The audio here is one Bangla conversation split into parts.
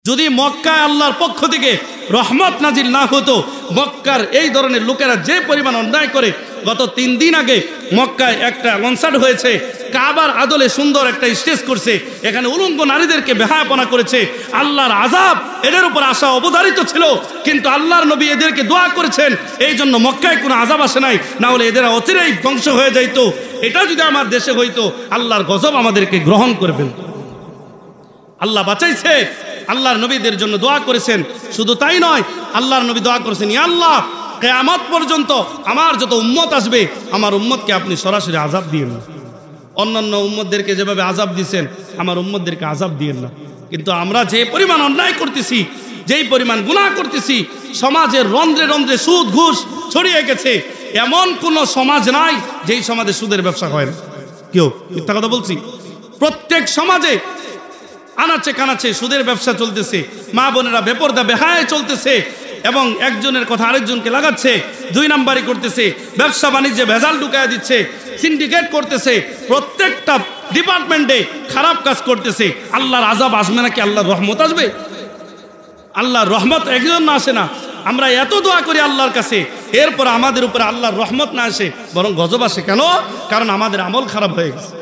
যদি মক্কায় আল্লাহর পক্ষ থেকে রহমত নাজিল না হতো, মক্কার এই ধরনের লোকেরা যে পরিমাণ অন্যায় করে, গত 3 দিন আগে মক্কায় একটা কনসার্ট হয়েছে, কাবার আদলে সুন্দর একটা স্টেজ করছে, এখানে উলঙ্গ নারীদেরকে বেহায়াপনা করেছে, আল্লাহর আযাব এদের উপর আসা অবধারিত ছিল, কিন্তু আল্লাহর নবী এদেরকে দোয়া করেছেন, এই জন্য মক্কায় কোনো আযাব আসে নাই, না হলে এদের অচিরেই ধ্বংস হয়ে যাইতো। এটা যদি আমার দেশে হইতো, আল্লাহর গজব আমাদেরকে গ্রহণ করে ফেলত। আল্লাহ বাঁচাইছে, আল্লাহর নবীদের জন্য দোয়া করেছেন। শুধু তাই নয়, আল্লাহর নবী দোয়া করেছেন, ইয়া আল্লাহ, কিয়ামত পর্যন্ত আমার যত উম্মত আসবে, আমার উম্মতকে আপনি সরাসরি আযাব দিয়েন না। অন্যান্য উম্মতদেরকে যেভাবে আযাব দিয়েছেন, আমার উম্মতদেরকে আযাব দিয়েন না। কিন্তু আমরা যে পরিমাণ অন্যায় করতেছি, যেই পরিমাণ গুনাহ করতেছি, সমাজের রন্ধ্রে রন্ধ্রে সুদ ঘুষ ছড়িয়ে গেছে। এমন কোন সমাজ নাই যেই সমাজে সুদের ব্যবসা হয় না। কেউ মিথ্যা কথা বলছি? প্রত্যেক সমাজে আনাচে কানাচে সুদের ব্যবসা চলতেছে, মা বোনেরা বেপরদা বেহায় চলতেছে, এবং একজনের কথা আরেকজনকে লাগাচ্ছে, 2 নাম্বারি করতেছে, ব্যবসা বাণিজ্যে ভেজাল ঢুকায় দিচ্ছে, সিন্ডিকেট করতেছে, প্রত্যেকটা ডিপার্টমেন্টে খারাপ কাজ করতেছে। আল্লাহর আযাব আসবে নাকি আল্লাহর রহমত আসবে? আল্লাহর রহমত একজন না আসে না। আমরা এত দোয়া করি আল্লাহর কাছে, এরপর আমাদের উপরে আল্লাহর রহমত না আসে, বরং গজব আসে। কেন? কারণ আমাদের আমল খারাপ হয়ে গেছে।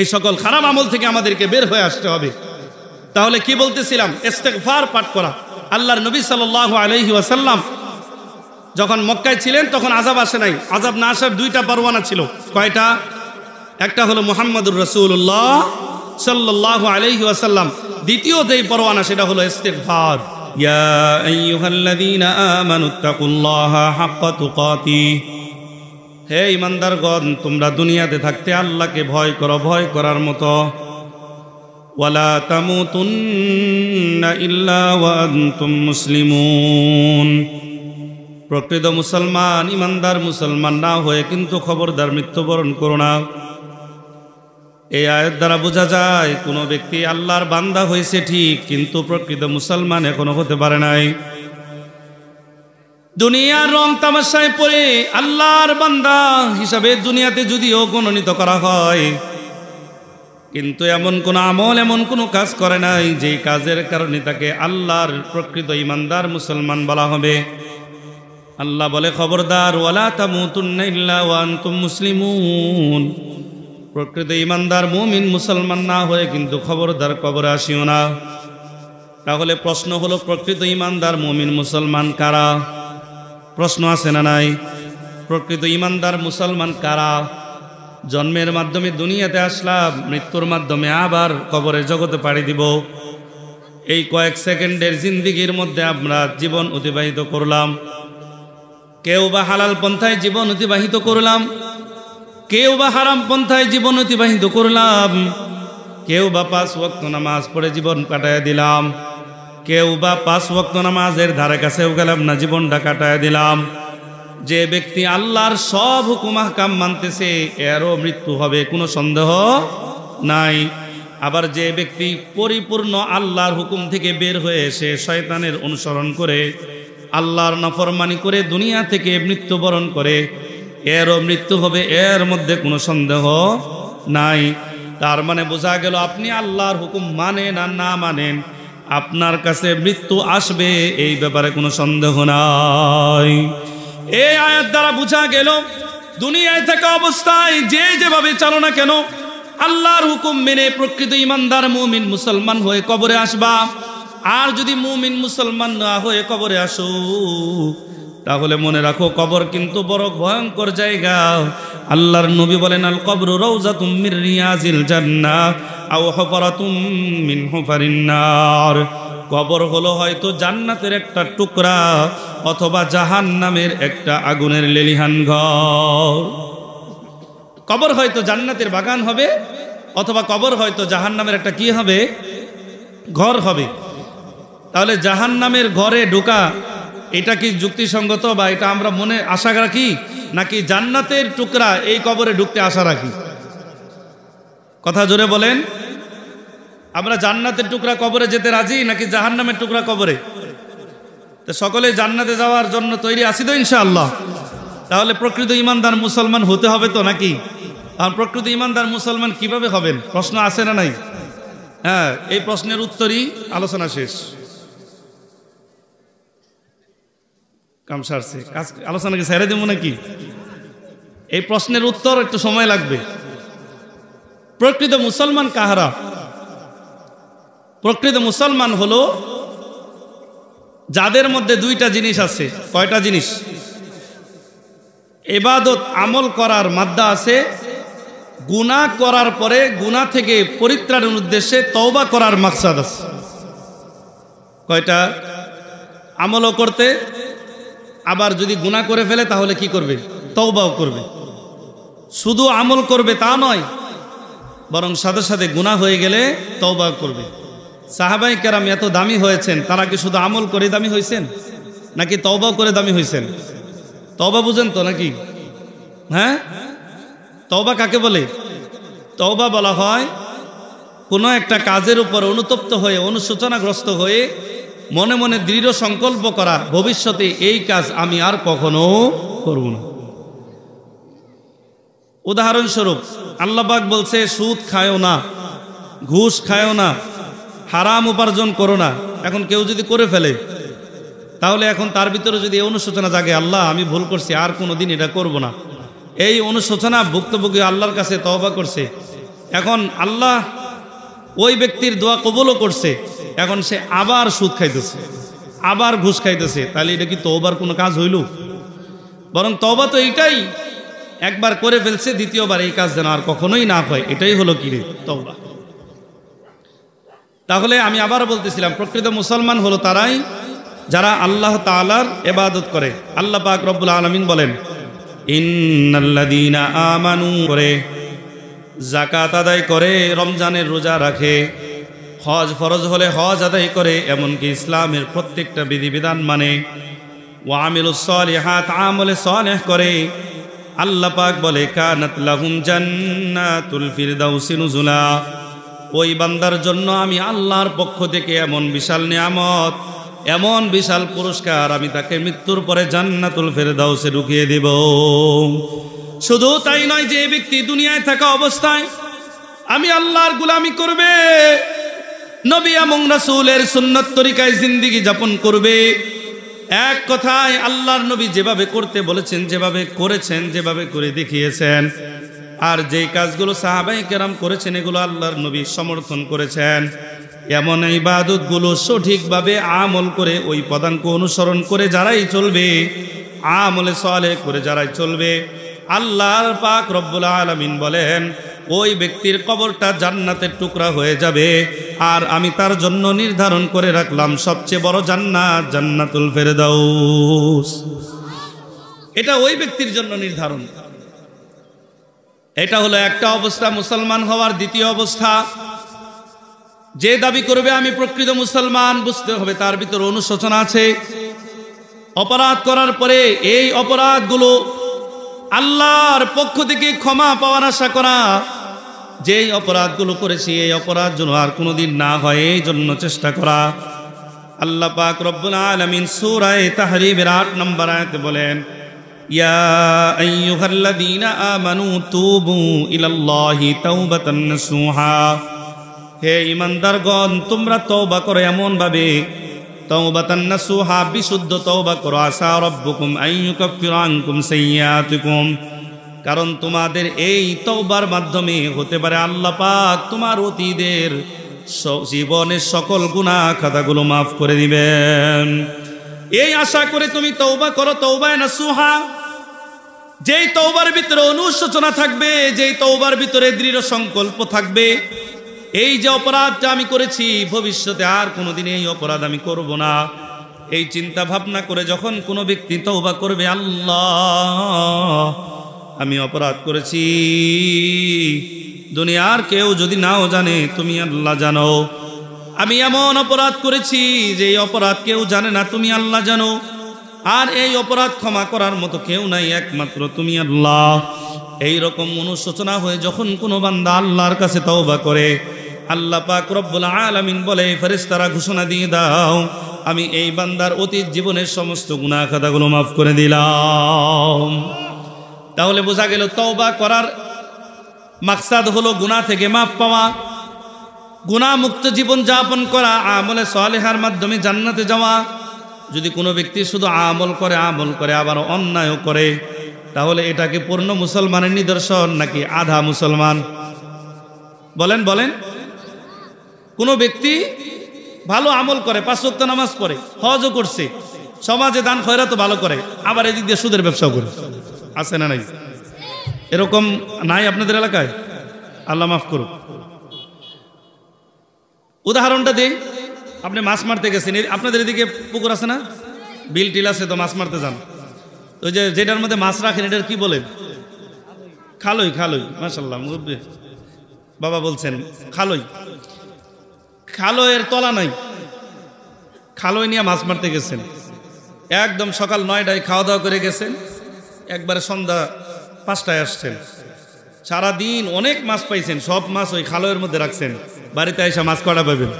এই সকল খারাপ আমল থেকে আমাদেরকে বের হয়ে আসতে হবে। তাহলে কি বলতেছিলাম? ইস্তিগফার পাঠ করা। আল্লাহর নবী সাল্লাল্লাহু আলাইহি ওয়াসাল্লাম যখন মক্কায় ছিলেন, তখন আযাব আসে নাই। আযাব না আসার 2টা পরওয়ানা ছিল। কয়টা? একটা হলো মুহাম্মদুর রাসূলুল্লাহ সাল্লাল্লাহু আলাইহি ওয়াসাল্লাম, দ্বিতীয় যেই পরওয়ানা সেটা হলো ইস্তিগফার। ইয়া আইয়ুহাল্লাযীনা আমানুত্তাকুল্লাহা হাক্কা তুকাতিহ, হে ইমানদারগণ, তোমরা দুনিয়াতে থাকতে আল্লাহকে ভয় করো, ভয় করার মতো। ওয়ালা তামুতুন্না ইল্লা ওয়া আনতুম মুসলিমুন, প্রকৃত মুসলমান, ইমানদার মুসলমান না হয়ে কিন্তু খবরদার মৃত্যুবরণ করো না। এই আয়াত দ্বারা বোঝা যায়, কোনো ব্যক্তি আল্লাহর বান্দা হয়েছে ঠিক, কিন্তু প্রকৃত মুসলমান এখনো হতে পারে নাই। দুনিয়ার রং তামাশায় পড়ে আল্লাহর বান্দা হিসাবে দুনিয়াতে যদিও গণিত করা হয়, কিন্তু এমন কোন আমল, এমন কোন কাজ করে নাই যেই কাজের কারণে তাকে আল্লাহর প্রকৃত ইমানদার মুসলমান বলা হবে। আল্লাহ বলে, খবরদার, ওয়ালা তামুতুন্না ইল্লা ওয়া আনতুম মুসলিমুন, প্রকৃত ইমানদার মুমিন মুসলমান না হয়ে কিন্তু খবরদার কবরে আসিও না। তাহলে প্রশ্ন হলো, প্রকৃত ইমানদার মুমিন মুসলমান কারা? প্রশ্ন আছে না নাই? প্রকৃত ইমানদার মুসলমান কারা? জন্মের মাধ্যমে দুনিয়াতে আসলাম, মৃত্যুর মাধ্যমে আবার কবরের জগতে পাড়ি দিব। এই কয়েক সেকেন্ডের জিন্দিগির মধ্যে আমরা জীবন অতিবাহিত করলাম। কেউ বা হালাল পন্থায় জীবন অতিবাহিত করলাম, কেউ বা হারাম পন্থায় জীবন অতিবাহিত করলাম, কেউ বা 5 ওয়াক্ত নামাজ পড়ে জীবন কাটায় দিলাম, কেউ বা 5 ওয়াক্ত নামাজের ধারে কাছেও গেলাম না, জীবনটা কাটায় দিলাম। যে ব্যক্তি আল্লাহর সব হুকুম আহকাম মানতেছে, এরও মৃত্যু হবে, কোনো সন্দেহ নাই। আবার যে ব্যক্তি পরিপূর্ণ আল্লাহর হুকুম থেকে বের হয়ে এসে শয়তানের অনুসরণ করে, আল্লাহর নাফরমানি করে দুনিয়া থেকে মৃত্যুবরণ করে, এরও মৃত্যু হবে, এর মধ্যে কোনো সন্দেহ নাই। তার মানে বোঝা গেল, আপনি আল্লাহর হুকুম মানেন আর না মানেন, আপনার কাছে মৃত্যু আসবে, এই ব্যাপারে কোনো সন্দেহ নাই। এই আয়াত দ্বারা বোঝা গেল, দুনিয়ায় থাকা অবস্থায় যে যেভাবে চালো না কেন, আল্লাহর হুকুম মেনে প্রকৃত ইমানদার মুমিন মুসলমান হয়ে কবরে আসবা। আর যদি মুমিন মুসলমান না হয়ে কবরে আসো, তাহলে মনে রাখো, কবর কিন্তু বড় ভয়ঙ্কর জায়গা। আল্লাহর নবী বলেন, আল কবরু রাউযাতুম মির রিয়াজিল জান্নাহ আও হুফরাতুম মিন হুফারিন নার, কবর হলো হয়তো জান্নাতের একটা টুকরা অথবা জাহান্নামের একটা আগুনের লেলিহান ঘর। কবর হয়তো জান্নাতের বাগান হবে, অথবা কবর হয়তো জাহান্নামের একটা কি হবে, ঘর হবে। তাহলে জাহান্নামের ঘরে ঢোকা, এটা কি যুক্তিসঙ্গত, বা এটা আমরা মনে আশা রাখি, নাকি জান্নাতের টুকরা এই কবরে ঢুকতে আশা রাখি? কথা জোরে বলেন। আমরা জান্নাতের টুকরা কবরে যেতে রাজি, নাকি জাহান্নামের টুকরা কবরে? তো সকলে জান্নাতে যাওয়ার জন্য তৈরি আছি তো ইনশাআল্লাহ? তাহলে প্রকৃত ইমানদার মুসলমান হতে হবে তো নাকি? আর প্রকৃত ইমানদার মুসলমান কিভাবে হবেন? প্রশ্ন আছে না নাই? হ্যাঁ, এই প্রশ্নের উত্তরই আলোচনা শেষ। কাম সারছে, আলোচনাকে ছেড়ে দেবো নাকি? এই প্রশ্নের উত্তর একটু সময় লাগবে। প্রকৃত মুসলমান কাহারা? প্রকৃত মুসলমান হলো যাদের মধ্যে দুইটা জিনিস আছে। কয়টা জিনিস? ইবাদত আমল করার মাদ্দা আছে, গুনাহ করার পরে গুনাহ থেকে পরিত্রাণের উদ্দেশ্যে তওবা করার মাকসাদ আছে। কয়টা? আমলও করতে, আবার যদি গুনাহ করে ফেলে তাহলে কি করবে? তওবাও করবে। শুধু আমল করবে তা নয়, বরং সাথে সাথে গুনাহ হয়ে গেলে তওবাও করবে। সাহাবায়ে কেরাম এত দামি হয়েছেন, তারা কি শুধু আমল করে দামি হয়েছেন নাকি তওবাও করে দামি হয়েছেন? তওবা বুঝেন তো নাকি? হ্যাঁ, তওবা কাকে বলে? তওবা বলা হয় কোনো একটা কাজের উপর অনুতপ্ত হয়ে, অনুশোচনাগ্রস্ত হয়ে মনে মনে দৃঢ় সংকল্প করা, ভবিষ্যতে এই কাজ আমি আর কখনো করব না। উদাহরণস্বরূপ আল্লাহ পাক বলছে সুদ খায়ও না, ঘুষ খায়ও না, হারাম উপার্জন করো না। এখন কেউ যদি করে ফেলে তাহলে এখন তার ভিতরে যদি অনুশোচনা জাগে, আল্লাহ আমি ভুল করছি, আর কোনোদিন এটা করব না, এই অনুশোচনা ভুক্তভোগী আল্লাহর কাছে তওবা করছে। এখন আল্লাহ ওই ব্যক্তির দোয়া কবুলও করছে, এখন সে আবার সুদ খাইতেছে, আবার ঘুষ খাইতেছে, তাহলে এটা কি তওবার কোনো কাজ হইল? বরং তওবা তো এইটাই, একবার করে ফেলছে, দ্বিতীয়বার এই কাজ যেন আর কখনোই না হয়, এটাই হলো কি রে? তওবা। তাহলে আমি আবার বলতেছিলাম, প্রকৃত মুসলমান হলো তারাই যারা আল্লাহ তাআলার ইবাদত করে। আল্লাহ পাক রব্বুল আলামিন বলেন, ইন্নাল্লাযীনা আমানু করে, যাকাত আদায় করে, রমজানের রোজা রাখে, হজ ফরজ হলে হজ আদায় করে, এমনকি ইসলামের প্রত্যেকটা বিধিবিধান মানে, ওয়া আমিলুস সলিহাত, আমলে সালেহ করে, আল্লাহ পাক বলে কানাত লাহুম জান্নাতুল ফিরদাউসি নুজুলা, ওই বান্দার জন্য আমি আল্লাহর পক্ষ থেকে এমন বিশাল নিয়ামত, এমন বিশাল পুরস্কার, আমি তাকে মৃত্যুর পরে জান্নাতুল ফিরদাউসে ঢুকিয়ে দেব। শুধু তাই নয়, যে ব্যক্তি দুনিয়ায় থাকা অবস্থায় আমি আল্লাহর গোলামি করবে, নবী এবং রাসূলের সুন্নাত তরিকায় জিন্দেগি যাপন করবে, এক কথায় আল্লাহর নবী যেভাবে করতে বলেছেন, যেভাবে করেছেন, যেভাবে করে দেখিয়েছেন, আর যেই কাজগুলো সাহাবায়ে কেরাম করেছেন এগুলো আল্লাহর নবী সমর্থন করেছেন, এমন ইবাদতগুলো সঠিকভাবে আমল করে, ওই পদাঙ্ক অনুসরণ করে যারাই চলবে, আমলে সালেহ করে যারাই চলবে, আল্লাহ পাক রব্বুল আলামিন বলেন ওই ব্যক্তির কবরটা জান্নাতের টুকরা হয়ে যাবে, আর আমি তার জন্য নির্ধারণ করে রাখলাম সবচেয়ে বড় জান্নাত, জান্নাতুল ফেরদাউস। এটা ওই ব্যক্তির জন্য নির্ধারণ। এটা হলো একটা অবস্থা মুসলমান হওয়ার। দ্বিতীয় অবস্থা, যে দাবি করবে আমি প্রকৃত মুসলমান, বুঝতে হবে তার ভিতরে অনুশোচনা আছে। অপরাধ করার পরে এই অপরাধগুলো আল্লাহর পক্ষ থেকে ক্ষমা পাওয়ার আশা করা, যেই অপরাধগুলো করেছি এই অপরাধ যেন আর কোনোদিন না হয়, এই জন্য চেষ্টা করা। আল্লাহ পাক রব্বুল আলামিন সূরা তাহরিমের 8 নম্বর আয়াতে বলেন, ইয়া আইয়ুহাল্লাযীনা আমানু তুবু ইলাল্লাহি তাওবাতান নাসুহা, হে ঈমানদারগণ তোমরা তওবা করো এমন ভাবে, তাওবাতান নাসুহা বিশুদ্ধ তওবা করো, আসা রাব্বুকুম আইয়ুকাফিরা আনকুম সাইয়্যাতিকুম, কারণ তোমাদের এই তওবার মাধ্যমে হতে পারে আল্লাহ পাক তোমার অতীতের জীবনের সকল গুনাহ খাতাগুলো মাফ করে দিবেন। এই আশা করে তুমি তওবা করো, তওবায়ে নাসুহা, যেই তওবার ভিতরে অনুশোচনা থাকবে, যেই তওবার ভিতরে দৃঢ় সংকল্প থাকবে, এই যে অপরাধটা আমি করেছি ভবিষ্যতে আর কোনোদিন এই অপরাধ আমি করব না, এই চিন্তা ভাবনা করে যখন কোনো ব্যক্তি তওবা করবে, আল্লাহ আমি অপরাধ করেছি, দুনিয়ার কেউ যদি নাও জানে তুমি আল্লাহ জানো, আমি এমন অপরাধ করেছি যে এই অপরাধ কেউ জানে না, তুমি আল্লাহ জানো, আর এই অপরাধ ক্ষমা করার মতো কেউ নাই, একমাত্র তুমি আল্লাহ। এই রকম অনুশোচনা হয়ে যখন কোনো বান্দা আল্লাহর কাছে তওবা করে, আল্লাহ পাক রব্বুল আলামিন বলে ফেরেশতারা ঘোষণা দিয়ে দাও আমি এই বান্দার অতীত জীবনের সমস্ত গুনাহ খাতাগুলো মাফ করে দিলাম। তাহলে বোঝা গেল তওবা করার মাকসাদ হলো গুনাহ থেকে মাফ পাওয়া। গুনাহমুক্ত জীবন যাপন করা, আমলে সালেহার মাধ্যমে জান্নাতে যাওয়া। যদি কোনো ব্যক্তি শুধু আমল করে আবার অন্যায়ও করে, তাহলে এটা কি পূর্ণ মুসলমানের নিদর্শন নাকি আধা মুসলমান? বলেন বলেন। কোনো ব্যক্তি ভালো আমল করে, 5 ওয়াক্ত নামাজ পড়ে, হজও করছে, সমাজে দান খয়রাতও ভালো করে, আবার এদিক দিয়ে সুদের ব্যবসাও করে, আছে না নাই? এরকম নাই আপনাদের এলাকায়? আল্লাহ মাফ করুক। উদাহরণটা দিই, আপনি মাছ মারতে গেছেন, আপনাদের এদিকে পুকুর আছে না, বিল টিল আছে তো, মাছ মারতে যান, ওই যে যেটার মধ্যে মাছ রাখেন এটার কি বলেন? খালই। খালই, মাশাআল্লাহ মুরব্বি বাবা বলছেন খালই। খালইয়ের তলা নাই, খালই নিয়ে মাছ মারতে গেছেন, একদম সকাল 9টায় খাওয়া দাওয়া করে গেছেন, একবারে সন্ধ্যা 5টায় আসছেন, সারাদিন অনেক মাছ পাইছেন, সব মাছ ওই খালইয়ের মধ্যে রাখছেন, বাড়িতে এসে মাছ কটা পাবেন?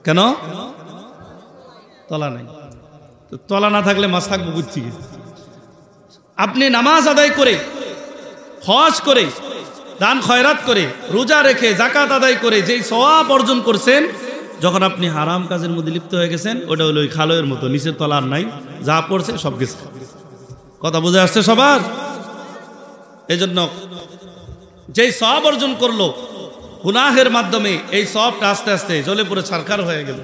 কেন? তলা নাই। তলা না থাকলে মাছ থাকবো বুঝছি। আপনি নামাজ আদায় করে, হজ করে, দান খয়রাত করে, রোজা রেখে, যাকাত আদায় করে যেই সওয়াব অর্জন করছেন, যখন আপনি হারাম কাজের মধ্যে লিপ্ত হয়ে গেছেন, ওটা হলো ওই খালয়ের মতো, নিচের তলা আর নাই, যা পড়ছে সব গেছে। কথা বুঝে আসছে সবার? এই জন্য যেই সওয়াব অর্জন করলো গুনাহের মাধ্যমে, এই সওয়াবটা আস্তে আস্তে জ্বলে পুরো ছারখার হয়ে গেল।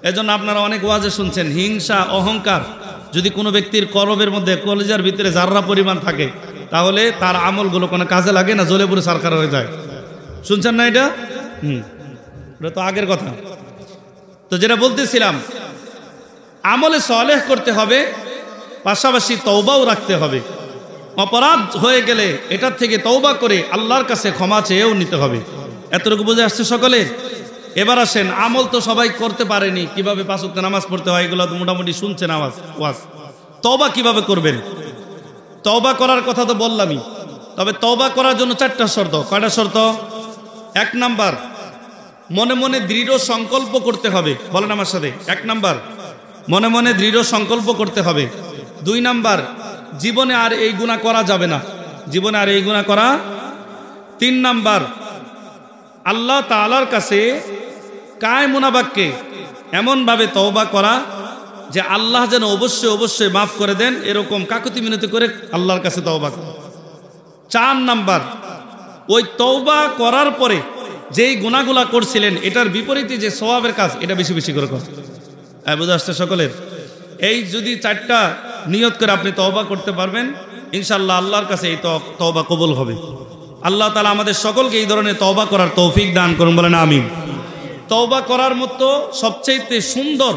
এজন্য আপনারা অনেক ওয়াজে শুনছেন, হিংসা, অহংকার যদি কোনো ব্যক্তির কলবের মধ্যে, কলিজার ভিতরে যাররা পরিমাণ থাকে, তাহলে তার আমলগুলো কোনো কাজে লাগে না, জ্বলে পুরো ছারখার হয়ে যায়। শুনছেন না এটা? এটা তো আগের কথা। তো যেটা বলতেছিলাম, আমলে সালেহ করতে হবে, পাশাপাশি তওবাও রাখতে হবে। অপরাধ হয়ে গেলে এটার থেকে তওবা করে আল্লাহর কাছে ক্ষমা চেয়েও নিতে হবে। এতটুকু বুঝে আসছে সকলে? এবার আসেন, আমল তো সবাই করতে পারেনি, কিভাবে 5 ওয়াক্ত নামাজ পড়তে হয় এগুলো তো মোটামুটি শুনছেন ওয়াজ। তওবা কিভাবে করবেন? তওবা করার কথা তো বললামই, তবে তওবা করার জন্য 4টা শর্ত। কয়টা শর্ত? 1 নাম্বার, মনে মনে দৃঢ় সংকল্প করতে হবে। বলেন আমার সাথে, 1 নাম্বার, মনে মনে দৃঢ় সংকল্প করতে হবে। 2 নাম্বার, জীবনে আর এই গুনাহ করা যাবে না, জীবনে আর এই গুনাহ করা। 3 নাম্বার, আল্লাহ তাআলার কাছে কায়মুনা বাক্যে এমনভাবে তওবা করা যে আল্লাহ যেন অবশ্যই অবশ্যই মাফ করে দেন, এরকম কাকুতি মিনতি করে আল্লাহর কাছে তওবা করা। 4 নাম্বার, ওই তওবা করার পরে যেই গুনাহগুলা করছিলেন এটার বিপরীতে যে সওয়াবের কাজ, এটা বেশি বেশি করে করা। বুঝে আসছে সকলের? এই যদি 4টা নিয়ত করে আপনি তওবা করতে পারবেন, ইনশাআল্লাহ আল্লাহর কাছে এই তওবা কবুল হবে। আল্লাহ তাআলা আমাদের সকলকে এই ধরনের তওবা করার তৌফিক দান করুন, বলেন আমিন। তওবা করার মতো সবচেয়ে সুন্দর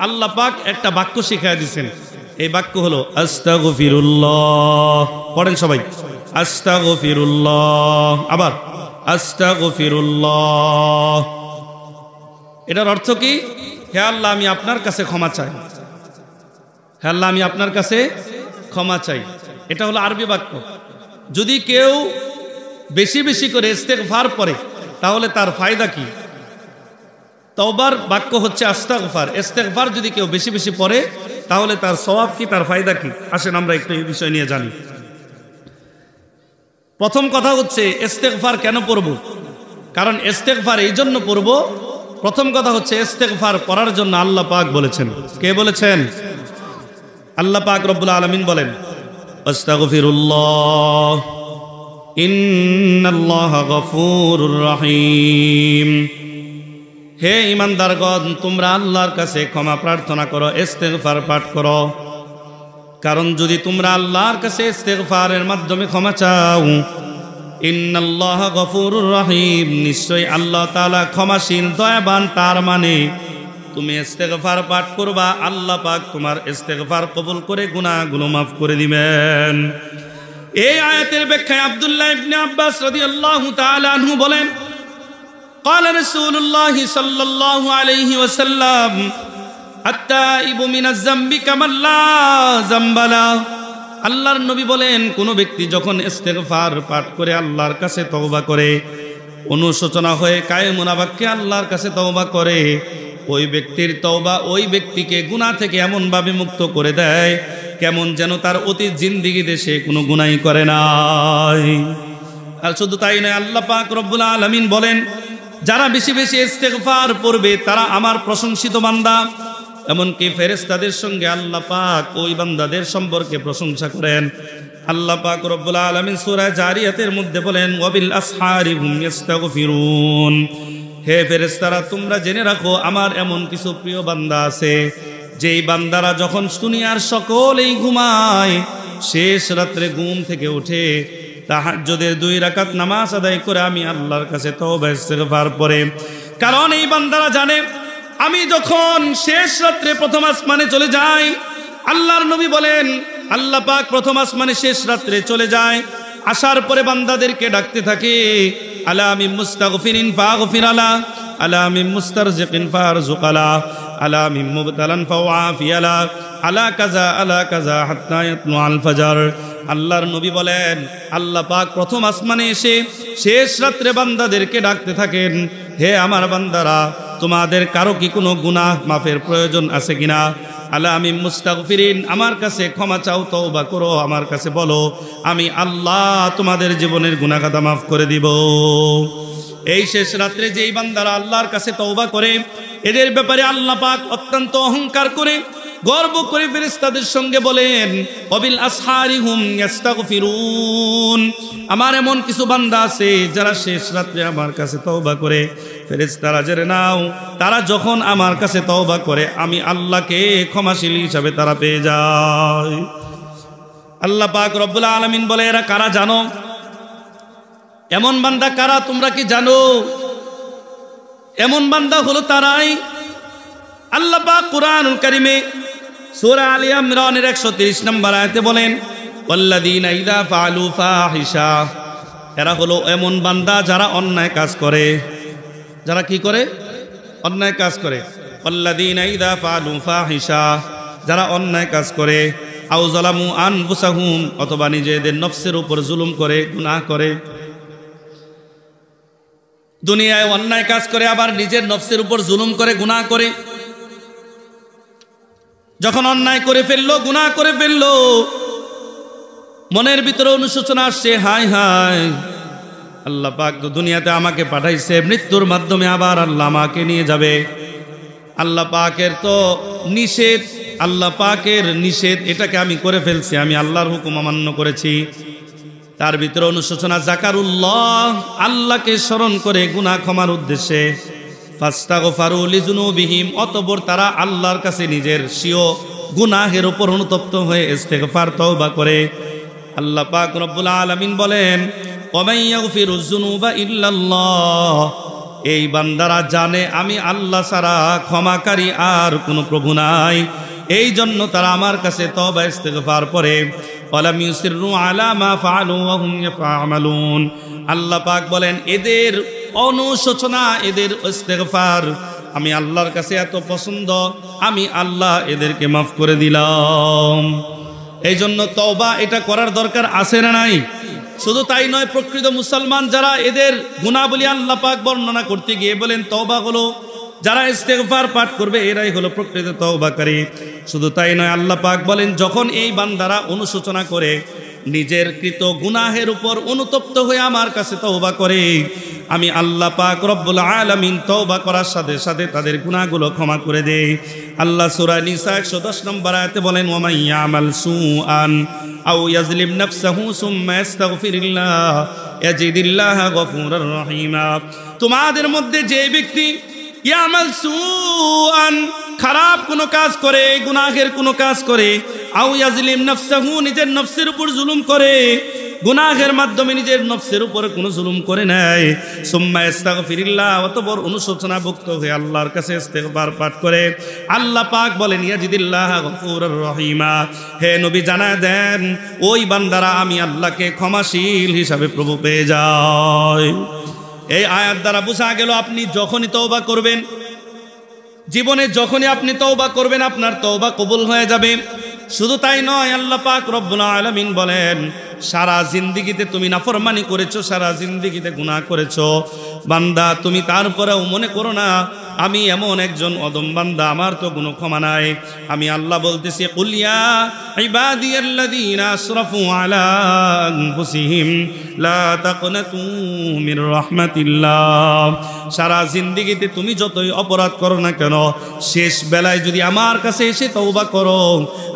আল্লাহ পাক একটা বাক্য শিখায় দিয়েছেন। এই বাক্য হলো আস্তাগফিরুল্লাহ। পড়েন সবাই, আস্তাগফিরুল্লাহ। আবার আস্তাগফিরুল্লাহ। এটার অর্থ কি? হে আল্লাহ, আমি আপনার কাছে ক্ষমা চাই। হে আল্লাহ, আমি আপনার কাছে ক্ষমা চাই। এটা হলো আরবি বাক্য। যদি কেউ বেশি বেশি করে ইস্তেগফার পড়ে তাহলে তার ফায়দা কি? তওবার বাক্য হচ্ছে আস্তাগফার। ইস্তেগফার যদি কেউ বেশি বেশি পড়ে তাহলে তার সওয়াব কি, তার ফায়দা কি? আসেন আমরা একটু এই বিষয় নিয়ে জানি। প্রথম কথা হচ্ছে ইস্তেগফার কেন পড়ব? কারণ ইস্তেগফার এই জন্য পড়ব, প্রথম কথা হচ্ছে ইস্তেগফার পড়ার জন্য আল্লাহ পাক বলেছেন। কে বলেছেন? আল্লাহ পাক রব্বুল আলামিন বলেন, আস্তাগফিরুল্লাহ ইন্নাল্লাহা গফুরুর রহিম। হে ঈমানদারগণ, তোমরা আল্লাহর কাছে ক্ষমা প্রার্থনা করো, ইস্তেগফার পাঠ করো। কারণ যদি তোমরা আল্লাহর কাছে ইস্তেগফারের মাধ্যমে ক্ষমা চাও, ইন্নাল্লাহা গফুরুর রহিম, নিশ্চয়ই আল্লাহ তাআলা ক্ষমাশীল দয়াবান। তার মানে তুমি ইস্তেগফার পাঠ করবা, আল্লাহ পাক তোমার ইস্তেগফার কবুল করে গুনাহগুলো মাফ করে দিবেন। এই আয়াতের ব্যাখ্যায় আব্দুল্লাহ ইবনে আব্বাস রাদিয়াল্লাহু তাআলা আনহু বলেন, قال رسول الله صلى الله عليه وسلم التائب من الذنب كمن لا ذنب له। আল্লাহর নবী বলেন, কোন ব্যক্তি যখন ইস্তেগফার পাঠ করে আল্লাহর কাছে তওবা করে, অনুশোচনা হয়ে কায়মুনা বাক্যে আল্লাহর কাছে তওবা করে, ওই ব্যক্তির তওবা ওই ব্যক্তিকে গুনাহ থেকে এমনভাবে মুক্ত করে দেয় কেমন যেন তার অতীত জিন্দেগিতে সে কোনো গুনাহই করে নাই। আর শুধু তাই নয়, আল্লাহ পাক রব্বুল আলামিন বলেন, যারা বেশি বেশি ইস্তেগফার পড়বে তারা আমার প্রশংসিত বান্দা। এমনকি ফেরেশতাদের সঙ্গে আল্লাহ পাক ওই বান্দাদের সম্পর্কে প্রশংসা করেন। আল্লাহ পাক রব্বুল আলামিন সূরা জারিয়াতের মধ্যে বলেন ওয়াবিল আসহারি হুম ইস্তাগফিরুন। হে ফেরেশতারা, তোমরা জেনে রাখো আমার এমন কিছু প্রিয় বান্দা আছে যেই বান্দারা যখন দুনিয়ার সকলেই ঘুমায়, শেষ রাত্রে ঘুম থেকে উঠে তাহাজ্জুদের 2 রাকাত নামাজ আদায় করে আমি আল্লাহর কাছে তওবা ইস্তেগফার পড়ে। কারণ এই বান্দারা জানে আমি যখন শেষ রাত্রে প্রথম আসমানে চলে যাই, আল্লাহর নবী বলেন আল্লাহ পাক প্রথম আসমানে শেষ রাত্রে চলে যায়, আসার পরে বান্দাদেরকে ডাকতে থাকে আলা মিন মুস্তাগফিরিন ফাগফির আলা, আলা মিন মুস্তারজিকিন ফারজুক আলা, আলা মিন মুবতালান ফাওয়াফি আলা, আলা কাজা হাত্তা ইয়াতলু আল ফাজর। আল্লাহর নবী বলেন আল্লাহ পাক প্রথম আসমানে এসে শেষ রাত্রে বান্দাদেরকে ডাকতে থাকেন, হে আমার বান্দারা, তোমাদের কারো কি কোনো গুনাহ মাফের প্রয়োজন আছে কিনা? আলা আমি মুস্তাগফিরিন, আমার কাছে ক্ষমা চাও, তওবা করো, আমার কাছে বলো, আমি আল্লাহ তোমাদের জীবনের গুনাহ খাতা মাফ করে দিব। এই শেষ রাত্রে যেই বান্দারা আল্লাহর কাছে তওবা করে, এদের ব্যাপারে আল্লাহ পাক অত্যন্ত অহংকার করে গর্ব করে ফেরেশতাদের সঙ্গে বলেন ওয়াবিল আসহারি হুম ইস্তাগফিরুন। আমার এমন কিছু বান্দা আছে যারা শেষ রাত্রে আমার কাছে তওবা করে। ফেরেশতারা জেনে নাও, তারা যখন আমার কাছে তওবা করে আমি আল্লাহকে ক্ষমাশীল হিসাবে তারা পেয়ে যায়। আল্লাহ পাক রব্বুল আলামিন বলে এরা কারা জানো? এমন বান্দা কারা তোমরা কি জানো? এমন বান্দা হলো তারাই, আল্লাহ পাক কুরআনুল কারীমে সূরা আলে ইমরানের 130 নম্বর আয়াতে বলেন ওয়াল্লাযীনা ইযা ফাআলু ফাহিশা। এরা হলো এমন বান্দা যারা অন্যায় কাজ করে। যারা কি করে? অন্যায় কাজ করে। ওয়াল্লাযীনা ইযা ফাআলু ফাহিশা, যারা অন্যায় কাজ করে, আও যালামু আনফুসাহুম, অথবা নিজেদের নফসের উপর জুলুম করে, গুনাহ করে। দুনিয়ায় অন্যায় কাজ করে আবার নিজের নফসের উপর জুলুম করে, গুনাহ করে। যখন অন্যায় করে ফেললো, গুনাহ করে ফেললো, মনের ভিতরে অনুশোচনা আসছে, হায় হায়, আল্লাহ পাক তো দুনিয়াতে আমাকে পাঠাইছে, মৃত্যুর মাধ্যমে আবার আল্লাহ আমাকে নিয়ে যাবে। আল্লাহ পাকের তো নিষেধ, আল্লাহ পাকের নিষেধ, এটাকে আমি করে ফেলছি, আমি আল্লাহর হুকুম অমান্য করেছি। তার ভিতরে অনুশোচনা, জাকারুল্লাহ, আল্লাহকে স্মরণ করে গুনাহ ক্ষমার উদ্দেশ্যে। ফাস্তাগফারু লিযুনুবিহিম, অতঃপর তারা আল্লাহর কাছে নিজের স্বীয় গুনাহের উপর অনুতপ্ত হয়ে ইস্তেগফার তওবা করে। আল্লাহ পাক রব্বুল আলামিন বলেন ওয়ামান ইয়াগফিরুয যুনুবা ইল্লাল্লাহ। এই বান্দারা জানে আমি আল্লাহ ছাড়া ক্ষমাকারী আর কোনো প্রভু নাই, এই জন্য তারা আমার কাছে তওবা ইস্তেগফার করে। ওয়ালাম ইউসিররু আলা মা ফাআলু ওয়া হুম ইয়াফআলুন। আল্লাহ পাক বলেন এদের অনুশোচনা, এদের ইস্তেগফার আমি আল্লাহর কাছে এত পছন্দ, আমি আল্লাহ এদেরকে মাফ করে দিলাম। এই জন্য তওবা এটা করার দরকার আছে না নাই? শুধু তাই নয়, প্রকৃত মুসলমান যারা এদের গুনাহবলী আল্লাহ পাক বর্ণনা করতে গিয়ে বলেন তওবা হলো যারা ইস্তেগফার পাঠ করবে এরাই হলো প্রকৃত তওবাকারী। শুধু তাই নয়, আল্লাহ পাক বলেন যখন এই বান্দারা অনুশোচনা করে, নিজের কৃত গুনাহের উপর অনুতপ্ত হয়ে আমার কাছে তওবা করে, আমি আল্লাহ পাক রব্বুল আলামিন তওবা করার সাথে সাথে তাদের গুনাহগুলো ক্ষমা করে দেই। আল্লাহ সূরা নিসা 110 নম্বর আয়াতে বলেন ওয়া মান ইয়ামাল সুআন আও ইয়াজলিম নাফসাহু সুম্মা ইস্তাগফিরিল্লাহ ইয়াজিদিল্লাহা গফুরার রহিমা। তোমাদের মধ্যে যে ব্যক্তি ইয়ামাল সুআন, খারাপ কোনো কাজ করে, গুনাহের কোনো কাজ করে, আও ইয়াজলিম নাফসাহু, নিজের নফসের উপর জুলুম করে, গুনাহের মাধ্যমে নিজের নফসের উপর কোনো জুলুম করে নেয়, সুম্মা ইস্তাগফিরিল্লাহ, অতঃপর অনুশোচনাভুক্ত হয়ে আল্লাহর কাছে ইস্তেগফার পাঠ করে, আল্লাহ পাক বলেন ইয়াজিদিল্লাহা গফুরার রহিমা। হে নবী জানায় দেন ওই বান্দারা আমি আল্লাহকে ক্ষমাশীল হিসাবে প্রভু পেয়ে যায়। এই আয়াত দ্বারা বোঝা গেল আপনি যখনই তওবা করবেন, জীবনে যখনই আপনি তওবা করবেন আপনার তওবা কবুল হয়ে যাবে। শুধু তাই নয়, আল্লাহ পাক রব্বুল আলামিন বলেন সারা জিন্দেগিতে তুমি নাফরমানি করেছো, সারা জিন্দেগিতে গুনাহ করেছো, বান্দা তুমি তারপরেও মনে করো না আমি এমন একজন অদম বান্দা, আমার তো কোনো ক্ষমা নাই। আমি আল্লাহ বলতেছি, কুল ইয়া ইবাদিয়াল্লাযীনা আসরাফু আলা আনফুসিহিম লা তাকনাতু মির রাহমাতিল্লাহ। সারা জিন্দেগিতে তুমি যতই অপরাধ করো না কেন, শেষ বেলায় যদি আমার কাছে এসে তওবা করো,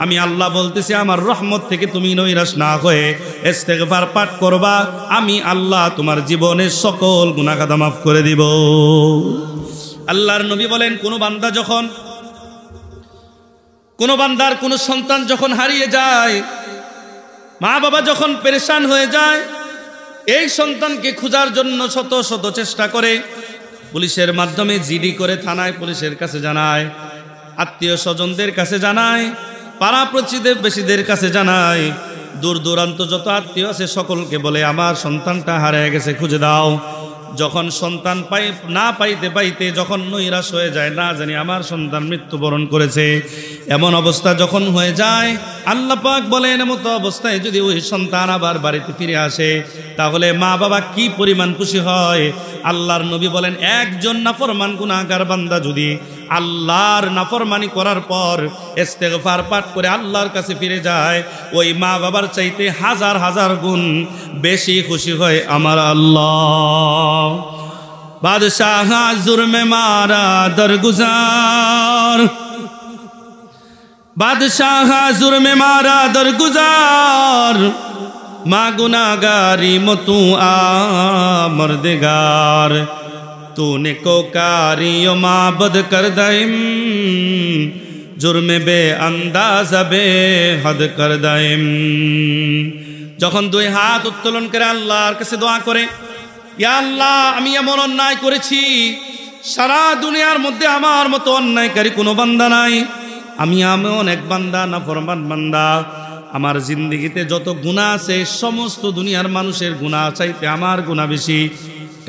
আমি আল্লাহ বলতেছি আমার রহমত থেকে তুমি নৈরাশ না হয়ে ইস্তেগফার পাঠ করবা, আমি আল্লাহ তোমার জীবনের সকল গুনাহ খাতা মাফ করে দিব। আল্লাহর নবী বলেন, কোনো বান্দার কোনো সন্তান যখন হারিয়ে যায়, মা বাবা যখন পেরেশান হয়ে যায়, এই সন্তানকে খোঁজার জন্য শত শত চেষ্টা করে, পুলিশের মাধ্যমে জিডি করে থানায় পুলিশের কাছে জানায়, আত্মীয় স্বজনদের কাছে জানায়, পাড়া প্রতিবেশীদের কাছে জানায়, দূর দূরান্ত যত আত্মীয় আছে সকলকে বলে আমার সন্তানটা হারিয়ে গেছে, খুঁজে দাও। যখন সন্তান না পাইতে যখন নৈরাশ হয়ে যায়, না জানি আমার সন্তান মৃত্যুবরণ করেছে, এমন অবস্থা যখন হয়ে যায়, আল্লাহ পাক বলেন এমতো অবস্থায় যদি ওই সন্তান আবার বাড়িতে ফিরে আসে, তাহলে মা বাবা কি পরিমাণ খুশি হয়। আল্লাহর নবী বলেন, একজন নাফরমান গুনাহগার বান্দা যদি আল্লাহর নাফরমানি করার পর ইস্তেগফার পাঠ করে আল্লাহর কাছে ফিরে যায়, ওই মা বাবার চাইতে হাজার হাজার গুণ বেশি খুশি হয় আমার আল্লাহ। বাদশাহ জুরমে মারা দরগুজার, বাদশাহ জুরমে মারা দরগুজার, মা গুনাহগারি মতু আ মর্দেগার, तूने को कारियो माबद कर दाइम, जुर्मे बे अंदाज़ा बे हद कर दाइम। যখন দুই হাত উত্তোলন করে আল্লাহর কাছে দোয়া করে, ইয়া আল্লাহ আমি এমন অন্যায় করেছি, সারা দুনিয়ার মধ্যে আমার মতো অন্যায়কারী কোনো বান্দা নাই, আমি এমন এক বান্দা, নাফরমান বান্দা, আমার জিন্দেগিতে যত গুনাহ আছে সমস্ত দুনিয়ার মানুষের গুনাহ চাইতে আমার গুনাহ বেশি।